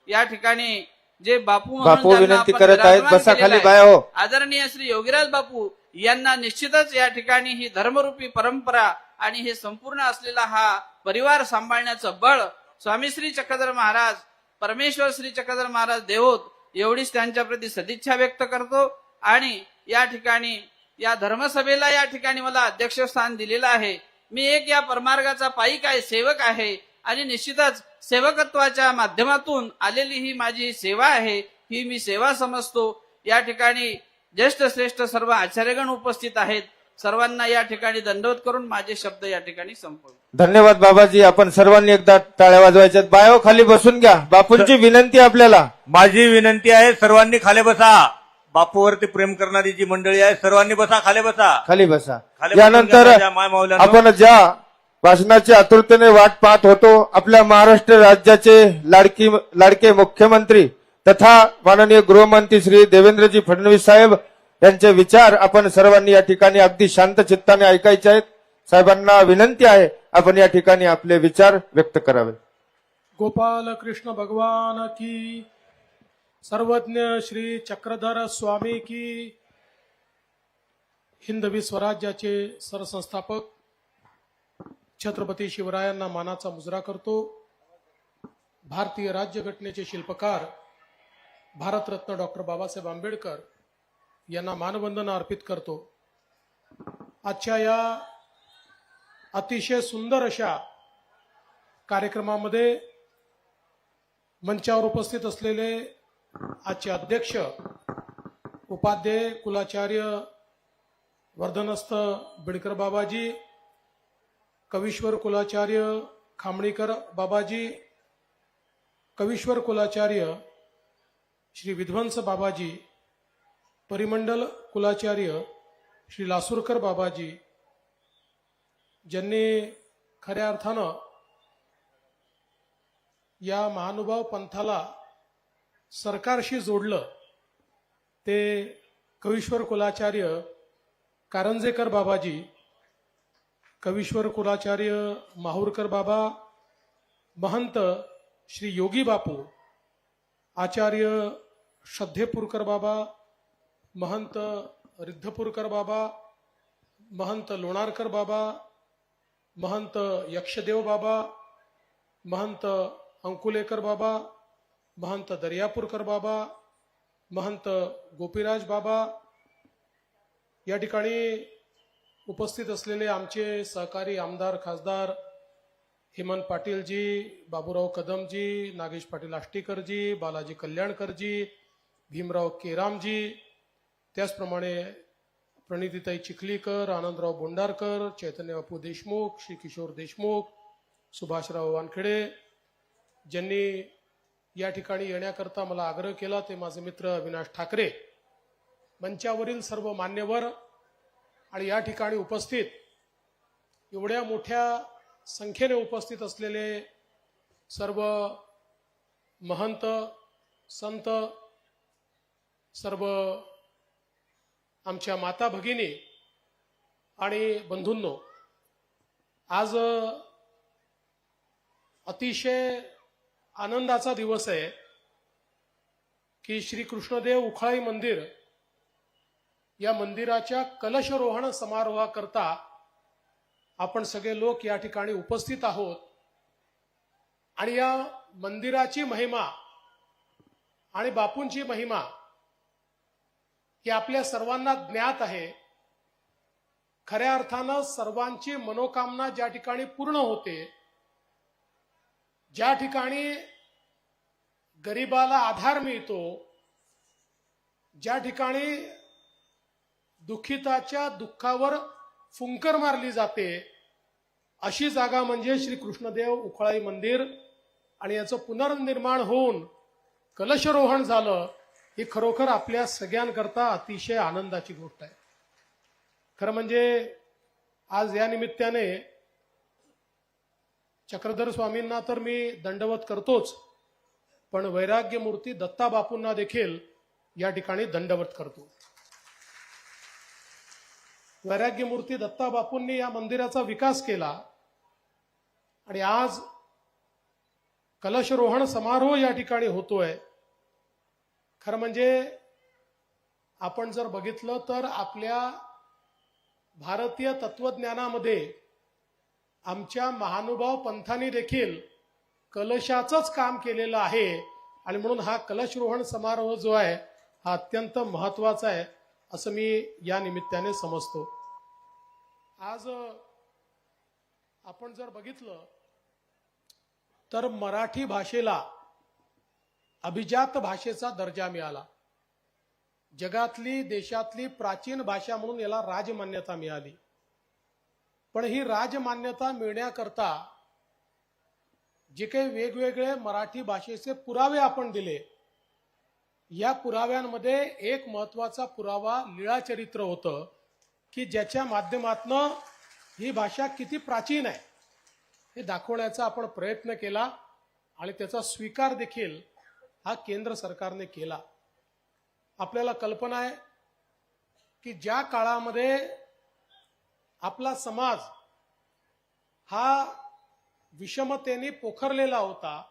S6: या ठिकाणी जे बापू म्हणून
S1: बापू
S6: ज्यांना
S1: विनंती
S6: आपण
S1: करत आहेत,
S6: विराजमान
S1: बसा
S6: केलेलं
S1: खाली
S6: आहे,
S1: बायो.
S6: आदरणीय श्री योगीराज बापू यांना निश्चितच या ठिकाणी ही धर्मरूपी परंपरा आणि हे संपूर्ण असलेला हा परिवार सांभाळण्याचं बळ स्वामी श्री चक्रधर महाराज, परमेश्वर श्री चक्रधर महाराज देवोत, एवढीच त्यांच्या प्रती सदिच्छा व्यक्त करतो. आणि या ठिकाणी या धर्मसभेला या ठिकाणी मला अध्यक्षस्थान दिलेलं आहे. मी एक या परमार्गाचा पाईक आहे, सेवक आहे. आणि निश्चितच सेवकत्वाच्या माध्यमातून आलेली ही माझी सेवा आहे, ही मी सेवा समजतो. या ठिकाणी ज्येष्ठ श्रेष्ठ सर्व आचार्यगण उपस्थित आहेत. सर्वांना या ठिकाणी दंडवत करून माझे शब्द या ठिकाणी संपवतो.
S1: धन्यवाद बाबाजी. आपण सर्वांनी एकदा टाळ्या वाजवायच्यात. बायो खाली बसून घ्या. बापूंची विनंती आपल्याला.
S2: माझी विनंती आहे, सर्वांनी खाली बसा. बापूवरती प्रेम करणारी जी मंडळी आहे सर्वांनी बसा, खाली बसा.
S1: खाली बसा.
S2: खाली बसून
S1: यानंतर
S2: घ्या माझ्या मायमाऊल्यांनो.
S1: आपण ज्या भाषणाची आतुरतेने वाट पाहत होतो, आपल्या महाराष्ट्र राज्याचे लाडके मुख्यमंत्री तथा माननीय गृहमंत्री श्री देवेंद्रजी फडणवीस साहेब यांचे विचार आपण सर्वांनी या ठिकाणी अगदी शांत चित्ताने ऐकायचे आहेत. साहेबांना विनंती आहे, आपण या ठिकाणी आपले विचार व्यक्त करावे.
S7: गोपाल कृष्ण भगवान की, सर्वज्ञ श्री चक्रधर स्वामी की, हिंदवी स्वराज्याचे सरसंस्थापक छत्रपती शिवरायांना मानाचा मुजरा करतो. भारतीय राज्यघटनेचे शिल्पकार भारतरत्न डॉक्टर बाबासाहेब आंबेडकर यांना मानवंदना अर्पित करतो. आजच्या या अतिशय सुंदर अशा कार्यक्रमामध्ये मंचावर उपस्थित असलेले आजचे अध्यक्ष उपाध्याय कुलाचार्य वर्धनस्थ बिडकर बाबाजी, कवीश्वर कुलाचार्य खामणीकर बाबाजी, कवीश्वर कुलाचार्य श्री विध्वंस बाबाजी, परिमंडल कुलाचार्य श्री लासूरकर बाबाजी, ज्यांनी खऱ्या अर्थानं या महानुभाव पंथाला सरकारशी जोडलं, ते कवीश्वर कुलाचार्य कारंजेकर बाबाजी, कवीश्वर कुलाचार्य माहूरकर बाबा, महंत श्री योगी बापू, आचार्य श्रद्धेपूरकर बाबा, महंत रिद्धपूरकर बाबा, महंत लोणारकर बाबा, महंत यक्षदेव बाबा, महंत अंकुलेकर बाबा, महंत दर्यापूरकर बाबा, महंत गोपीराज बाबा, या ठिकाणी उपस्थित असलेले आमचे सहकारी आमदार खासदार हेमंत पाटीलजी, बाबूराव कदमजी, नागेश पाटील आष्टीकरजी, बालाजी कल्याणकरजी, भीमराव केरामजी, त्याचप्रमाणे प्रणितीताई चिखलीकर, आनंदराव बोंडारकर, चैतन्य बापू देशमुख, श्री किशोर देशमुख, सुभाषराव वानखेडे, ज्यांनी या ठिकाणी येण्याकरता मला आग्रह केला ते माझे मित्र अविनाश ठाकरे, मंचावरील सर्व मान्यवर आणि या ठिकाणी उपस्थित एवढ्या मोठ्या संख्येने उपस्थित असलेले सर्व महंत संत, सर्व आमच्या माता भगिनी आणि बंधूंनो, आज अतिशय आनंदाचा दिवस आहे की श्री कृष्णदेव उखळाई मंदिर या मंदिराच्या कलशरोहण समारोहाकरता आपण सगळे लोक या ठिकाणी उपस्थित आहोत. आणि या मंदिराची महिमा आणि बापूंची महिमा ही आपल्या सर्वांना ज्ञात आहे. खऱ्या अर्थानं सर्वांची मनोकामना ज्या ठिकाणी पूर्ण होते, ज्या ठिकाणी गरिबाला आधार मिळतो, ज्या ठिकाणी दुःखिताच्या दुःखावर फुंकर मारली जाते, अशी जागा म्हणजे श्री कृष्णदेव उखळाई मंदिर. आणि याचं पुनर्निर्माण होऊन कलशरोहण झालं, ही खरोखर आपल्या सगळ्यांकरता अतिशय आनंदाची गोष्ट आहे. खरं म्हणजे आज या निमित्ताने चक्रधर स्वामींना तर मी दंडवत करतोच, पण वैराग्य मूर्ती दत्ता बापूंना देखील या ठिकाणी दंडवत करतो. वैराग्य मूर्ती दत्ता बापूंनी या मंदिराचा विकास केला आणि आज कलशरोहण समारोह या ठिकाणी होतोय. खरं म्हणजे आपण जर बघितलं तर आपल्या भारतीय तत्वज्ञानामध्ये आमच्या महानुभाव पंथांनी देखील कलशाचंच काम केलेलं आहे. आणि म्हणून हा कलशरोहण समारोह जो आहे हा अत्यंत महत्वाचा आहे असं मी या निमित्ताने समजतो. आज आपण जर बघितलं तर मराठी भाषेला अभिजात भाषेचा दर्जा मिळाला. जगातली देशातली प्राचीन भाषा म्हणून याला राजमान्यता मिळाली. पण ही राजमान्यता मिळण्याकरता जे काही वेगवेगळे मराठी भाषेचे पुरावे आपण दिले या पुराव्यांमध्ये एक महत्वाचा पुरावा लीळाचरित्र होतं की ज्याच्या माध्यमातनं ही भाषा किती प्राचीन आहे हे दाखवण्याचा आपण प्रयत्न केला आणि त्याचा स्वीकार देखील हा केंद्र सरकारने केला. आपल्याला कल्पना आहे की ज्या काळामध्ये आपला समाज हा विषमतेने पोखरलेला होता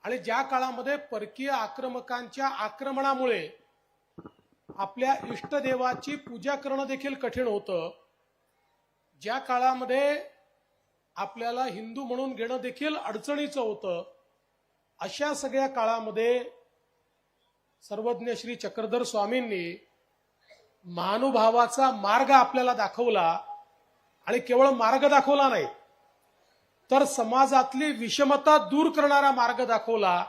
S7: आणि ज्या काळामध्ये परकीय आक्रमकांच्या आक्रमणामुळे आपल्या इष्टदेवाची पूजा करणं देखील कठीण होतं, ज्या काळामध्ये आपल्याला हिंदू म्हणून घेणं देखील अडचणीचं होतं, अशा सगळ्या काळामध्ये सर्वज्ञ श्री चक्रधर स्वामींनी महानुभावाचा मार्ग आपल्याला दाखवला आणि केवळ मार्ग दाखवला नाही तर समाजातली विषमता दूर करणारा मार्ग दाखवला.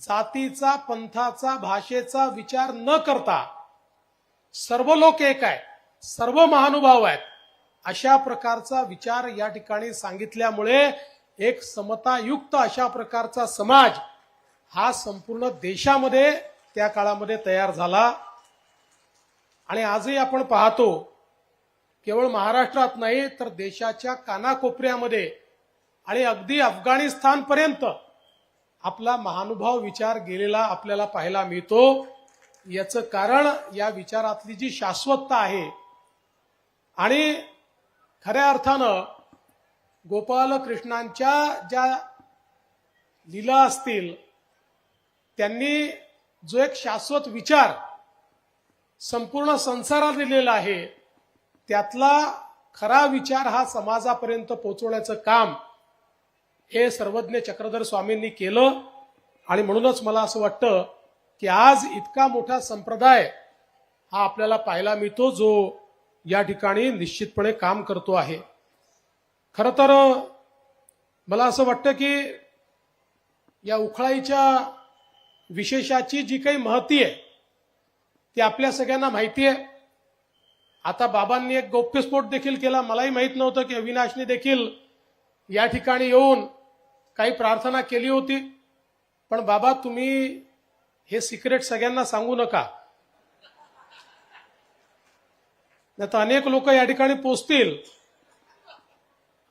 S7: जातीचा, पंथाचा, भाषेचा विचार न करता सर्व लोक एक आहेत, सर्व महानुभाव आहेत, अशा प्रकारचा विचार या ठिकाणी सांगितल्यामुळे एक समतायुक्त अशा प्रकारचा समाज हा संपूर्ण देशामध्ये त्या काळामध्ये तयार झाला. आणि आजही आपण पाहतो केवळ महाराष्ट्रात नाही तर देशाच्या कानाकोपऱ्यामध्ये आणि अगदी अफगाणिस्तानपर्यंत आपला महानुभाव विचार गेलेला आपल्याला पाहायला मिळतो. याचं कारण या विचारातली जी शाश्वतता आहे आणि खऱ्या अर्थानं गोपाल कृष्णांच्या ज्या लीला असतील त्यांनी जो एक शाश्वत विचार संपूर्ण संसारात दिलेला आहे त्यातला खरा विचार हा समाजापर्यंत पोहोचवण्याचं काम हे सर्वज्ञ चक्रधर स्वामींनी केलं. आणि म्हणूनच मला असं वाटतं की आज इतका मोठा संप्रदाय हा आपल्याला पाहायला मिळतो जो या ठिकाणी निश्चितपणे काम करतो आहे. खरं तर मला असं वाटतं की या उखळाईच्या विशेषाची जी काही महती आहे ती आपल्या सगळ्यांना माहिती आहे. आता बाबांनी एक गौप्यस्फोट देखील केला. मलाही माहित नव्हतं की अविनाशने देखील या ठिकाणी येऊन काही प्रार्थना केली होती. पण बाबा तुम्ही हे सिक्रेट सगळ्यांना सांगू नका, नाही तर अनेक लोक या ठिकाणी पोचतील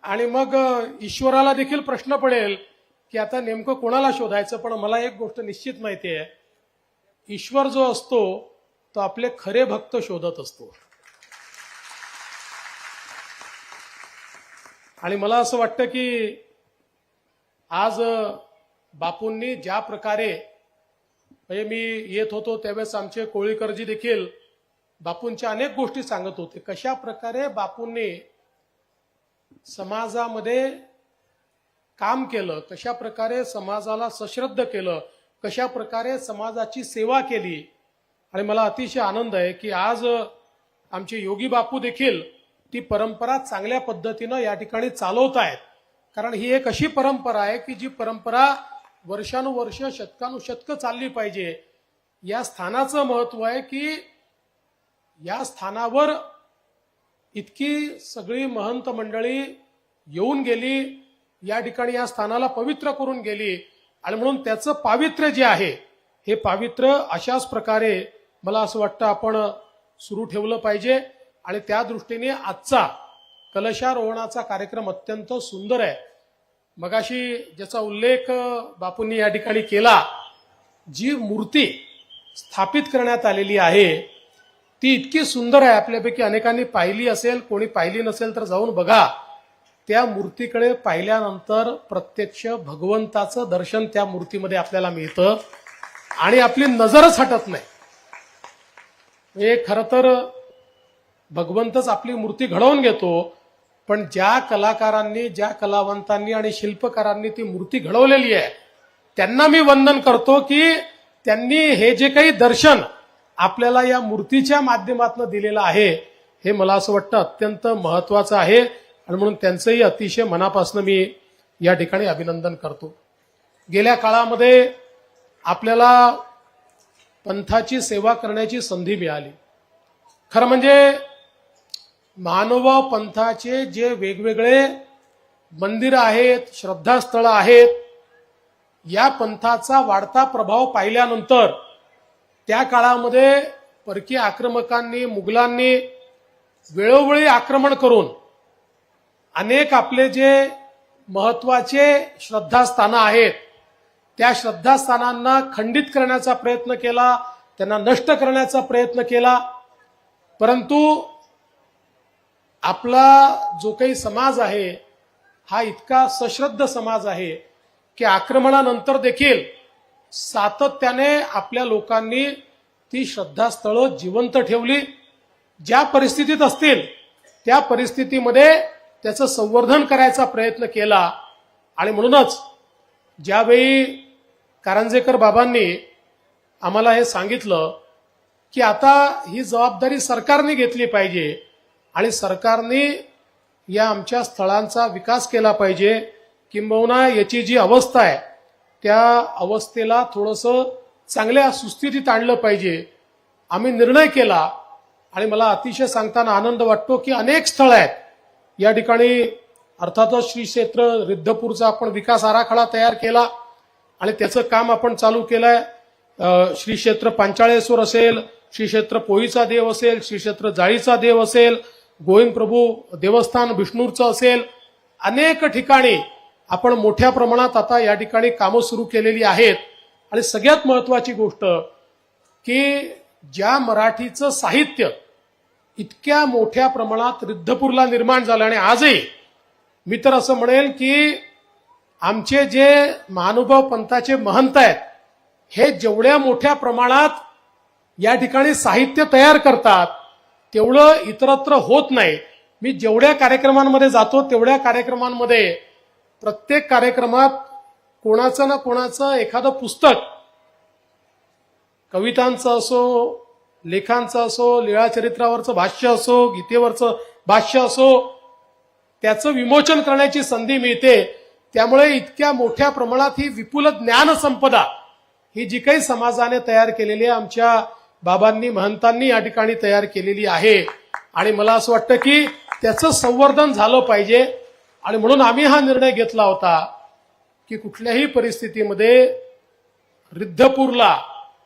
S7: आणि मग ईश्वराला देखील प्रश्न पडेल की आता नेमकं कोणाला शोधायचं. पण मला एक गोष्ट निश्चित माहिती आहे, ईश्वर जो असतो तो आपले खरे भक्त शोधत असतो. आणि मला असं वाटतं की आज बापूंनी ज्या प्रकारे म्हणजे मी येत होतो त्यावेळेस आमचे कोळीकरजी देखील बापूंच्या अनेक गोष्टी सांगत होते, कशा प्रकारे बापूंनी समाजामध्ये काम केलं, कशा प्रकारे समाजाला सश्रद्ध केलं, कशा प्रकारे समाजाची सेवा केली. आणि मला अतिशय आनंद आहे की आज आमचे योगी बापू देखील ती परंपरा चांगल्या पद्धतीनं या ठिकाणी चालवत आहेत. कारण ही एक अशी परंपरा आहे की जी परंपरा वर्षानुवर्ष शतकानुशतकं चालली पाहिजे. या स्थानाचं महत्व आहे की या स्थानावर इतकी सगळी महंत मंडळी येऊन गेली, या ठिकाणी या स्थानाला पवित्र करून गेली आणि म्हणून त्याचं पावित्र्य जे आहे हे पावित्र्य अशाच प्रकारे मला असं वाटतं आपण सुरू ठेवलं पाहिजे. आणि त्या दृष्टीने आजचा कलशारोहणाचा कार्यक्रम अत्यंत सुंदर आहे. मगाशी ज्याचा उल्लेख बापूंनी या ठिकाणी केला, जी मूर्ती स्थापित करण्यात आलेली आहे ती इतकी सुंदर आहे. आपल्यापैकी अनेकांनी पाहिली असेल, कोणी पाहिली नसेल तर जाऊन बघा. त्या मूर्तीकडे पाहिल्यानंतर प्रत्यक्ष भगवंताचं दर्शन त्या मूर्तीमध्ये आपल्याला मिळतं आणि आपली नजरच हटत नाही. हे खरं तर भगवंतच आपली मूर्ती घडवून घेतो, पण ज्या कलाकारांनी, ज्या कलावंतांनी आणि शिल्पकारांनी ती मूर्ती घडवलेली आहे त्यांना मी वंदन करतो की त्यांनी हे जे काही दर्शन आपल्याला या मूर्तीच्या माध्यमातून दिलेलं आहे हे मला असं वाटतं अत्यंत महत्वाचं आहे. आणि म्हणून त्यांचंही अतिशय मनापासून मी या ठिकाणी अभिनंदन करतो. गेल्या काळामध्ये आपल्याला पंथाची सेवा करण्याची संधी मिळाली. खरं म्हणजे महानुभाव पंथाचे जे वेगवेगळे मंदिर आहेत, श्रद्धास्थळं आहेत, या पंथाचा वाढता प्रभाव पाहिल्यानंतर त्या काळामध्ये परकीय आक्रमकांनी, मुघलांनी वेळोवेळी आक्रमण करून अनेक आपले जे महत्वाचे श्रद्धास्थानं आहेत त्या श्रद्धास्थानांना खंडित करण्याचा प्रयत्न केला, त्यांना नष्ट करण्याचा प्रयत्न केला. परंतु आपला जो काही समाज आहे हा इतका सश्रद्ध समाज आहे की आक्रमणानंतर देखील सातत्याने आपल्या लोकांनी ती श्रद्धास्थळं जिवंत ठेवली. ज्या परिस्थितीत असतील त्या परिस्थितीमध्ये त्याचं संवर्धन करायचा प्रयत्न केला. आणि म्हणूनच ज्यावेळी कारंजेकर बाबांनी आम्हाला हे सांगितलं की आता ही जबाबदारी सरकारने घेतली पाहिजे आणि सरकारने या आमच्या स्थळांचा विकास केला पाहिजे, किंबहुना याची जी अवस्था आहे त्या अवस्थेला थोडंसं चांगल्या सुस्थितीत आणलं पाहिजे, आम्ही निर्णय केला. आणि मला अतिशय सांगताना आनंद वाटतो की अनेक स्थळं आहेत या ठिकाणी. अर्थातच श्री क्षेत्र रिद्धपूरचा आपण विकास आराखडा तयार केला आणि त्याचं काम आपण चालू केलंय. श्री क्षेत्र पांचाळेश्वर असेल, श्री क्षेत्र पोईचा देव असेल, श्री क्षेत्र जाळीचा देव असेल, गोविंद प्रभू देवस्थान विष्णूरचं असेल, अनेक ठिकाणी आपण मोठ्या प्रमाणात आता या ठिकाणी कामं सुरू केलेली आहेत. आणि सगळ्यात महत्वाची गोष्ट की ज्या मराठीचं साहित्य इतक्या मोठ्या प्रमाणात रिद्धपूरला निर्माण झालं आणि आजही मी तर असं म्हणेल की आमचे जे महानुभाव पंथाचे महंत आहेत हे जेवढ्या मोठ्या प्रमाणात या ठिकाणी साहित्य तयार करतात तेवढं इतरत्र होत नाही. मी जेवढ्या कार्यक्रमांमध्ये जातो तेवढ्या कार्यक्रमांमध्ये प्रत्येक कार्यक्रमात कोणाचं ना कोणाचं एखादं पुस्तक, कवितांचं असो, लेखांचं असो, लीळाचरित्रावरचं भाष्य असो, गीतेवरचं भाष्य असो, त्याचं विमोचन करण्याची संधी मिळते. त्यामुळे इतक्या मोठ्या प्रमाणात ही विपुल ज्ञान संपदा ही जी काही समाजाने तयार केलेली आहे, आमच्या बाबांनी, महंतांनी या ठिकाणी तयार केलेली आहे. आणि मला असं वाटतं की त्याचं संवर्धन झालं पाहिजे. आणि म्हणून आम्ही हा निर्णय घेतला होता की कुठल्याही परिस्थितीमध्ये रिद्धपूरला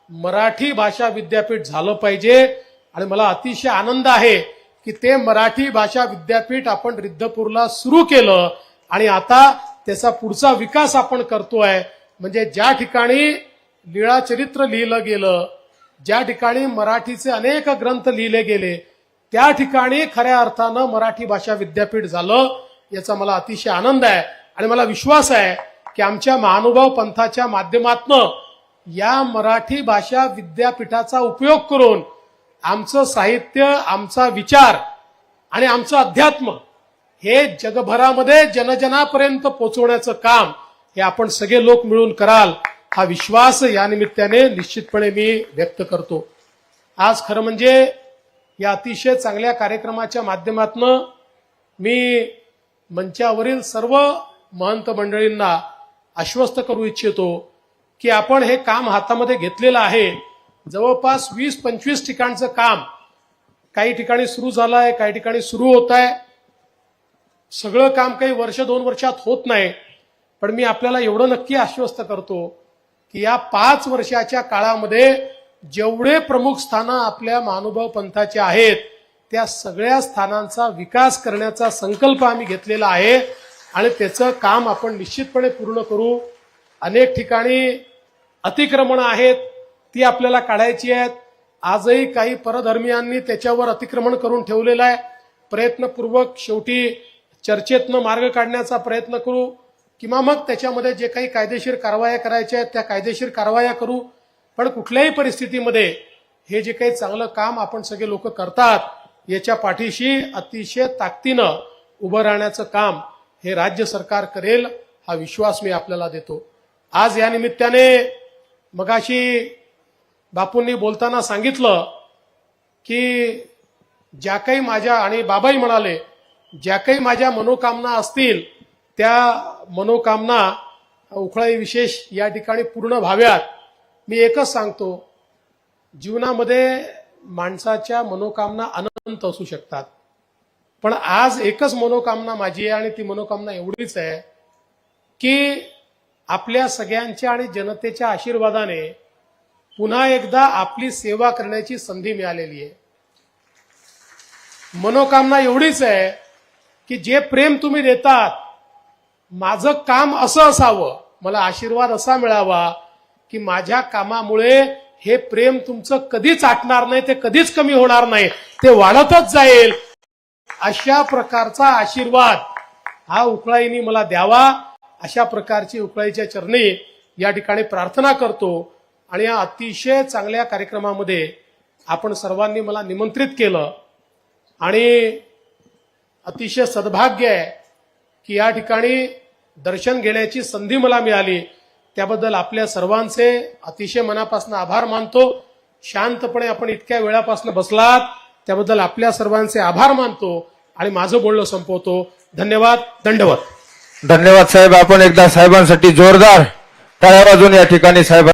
S7: मराठी भाषा विद्यापीठ झालं पाहिजे. आणि मला अतिशय आनंद आहे की ते मराठी भाषा विद्यापीठ आपण रिद्धपूरला सुरू केलं आणि आता त्याचा पुढचा विकास आपण करतोय. म्हणजे ज्या ठिकाणी लीळाचरित्र लिहिलं गेलं, ज्या ठिकाणी मराठीचे अनेक ग्रंथ लिहिले गेले, त्या ठिकाणी खऱ्या अर्थानं मराठी भाषा विद्यापीठ झालं, याचा मला अतिशय आनंद आहे. आणि मला विश्वास आहे की आमच्या महानुभाव पंथाच्या माध्यमातून या मराठी भाषा विद्यापीठाचा उपयोग करून आमचं साहित्य, आमचा विचार आणि आमचं अध्यात्म हे जगभरामध्ये जनजनापर्यंत पोहोचवण्याचं काम हे आपण सगळे लोक मिळून कराल, हा विश्वास या निमित्ताने निश्चितपणे मी व्यक्त करतो. आज खरं म्हणजे या अतिशय चांगल्या कार्यक्रमाच्या माध्यमातून मी मंचावरील सर्व महंत मंडळींना आश्वस्त करू इच्छितो की आपण हे काम हातामध्ये घेतलेलं आहे. जवळपास 20-25 ठिकाणचं काम काही ठिकाणी सुरू झालं आहे, काही ठिकाणी सुरू होत आहे. सगळं काम काही वर्ष-2 वर्षात होत नाही. पण मी आपल्याला एवढं नक्की आश्वस्त करतो की या 5 वर्षाच्या काळामध्ये जेवढे प्रमुख स्थानं आपल्या महानुभाव पंथाचे आहेत त्या सगळ्या स्थानांचा विकास करण्याचा संकल्प आम्ही घेतलेला आहे आणि त्याचं काम आपण निश्चितपणे पूर्ण करू. अनेक ठिकाणी अतिक्रमणं आहेत, ती आपल्याला काढायची आहेत. आजही काही परधर्मीयांनी त्याच्यावर अतिक्रमण करून ठेवलेलं आहे. प्रयत्नपूर्वक शेवटी चर्चेतनं मार्ग काढण्याचा प्रयत्न करू किंवा मग त्याच्यामध्ये जे काही कायदेशीर कारवाया करायच्या आहेत त्या कायदेशीर कारवाया करू. पण कुठल्याही परिस्थितीमध्ये हे जे काही चांगलं काम आपण सगळे लोक करतात याच्या पाठीशी अतिशय ताकदीनं उभं राहण्याचं काम हे राज्य सरकार करेल, हा विश्वास मी आपल्याला देतो. आज या निमित्ताने मगाशी बापूंनी बोलताना सांगितलं की ज्या काही माझ्या, आणि बाबाही म्हणाले, ज्या काही माझ्या मनोकामना असतील त्या मनोकामना उखळाई विशेष या ठिकाणी पूर्ण व्हाव्यात. मी एकच सांगतो, जीवनामध्ये माणसाच्या मनोकामना अनंत असू शकतात, पण आज एकच मनोकामना माझी आहे आणि ती मनोकामना एवढीच आहे की आपल्या सगळ्यांच्या आणि जनतेच्या आशीर्वादाने पुन्हा एकदा आपली सेवा करण्याची संधी मिळालेली आहे. मनोकामना एवढीच आहे की जे प्रेम तुम्ही देतात, माझं काम असं असावं, मला आशीर्वाद असा मिळावा की माझ्या कामामुळे हे प्रेम तुमचं कधीच आटणार नाही, ते कधीच कमी होणार नाही, ते वाढतच जाईल. अशा प्रकारचा आशीर्वाद हा उकळाईनी मला द्यावा, अशा प्रकारची उकळाईच्या चरणी या ठिकाणी प्रार्थना करतो. आणि या अतिशय चांगल्या कार्यक्रमामध्ये आपण सर्वांनी मला निमंत्रित केलं आणि अतिशय सद्भाग्य आहे की या ठिकाणी दर्शन घेण्याची संधी मला मिळाली. त्याबद्दल आपल्या सर्वांचे अतिशय मनापासून आभार मानतो. शांतपणे आपण इतक्या वेळापासून बसलात त्याबद्दल आपल्या सर्वांचे आभार मानतो आणि माझं बोलणं संपवतो. धन्यवाद. दंडवत.
S1: धन्यवाद साहेब. आपण एकदा साहेबांसाठी जोरदार टाळ्या वाजवून या ठिकाणी साहेब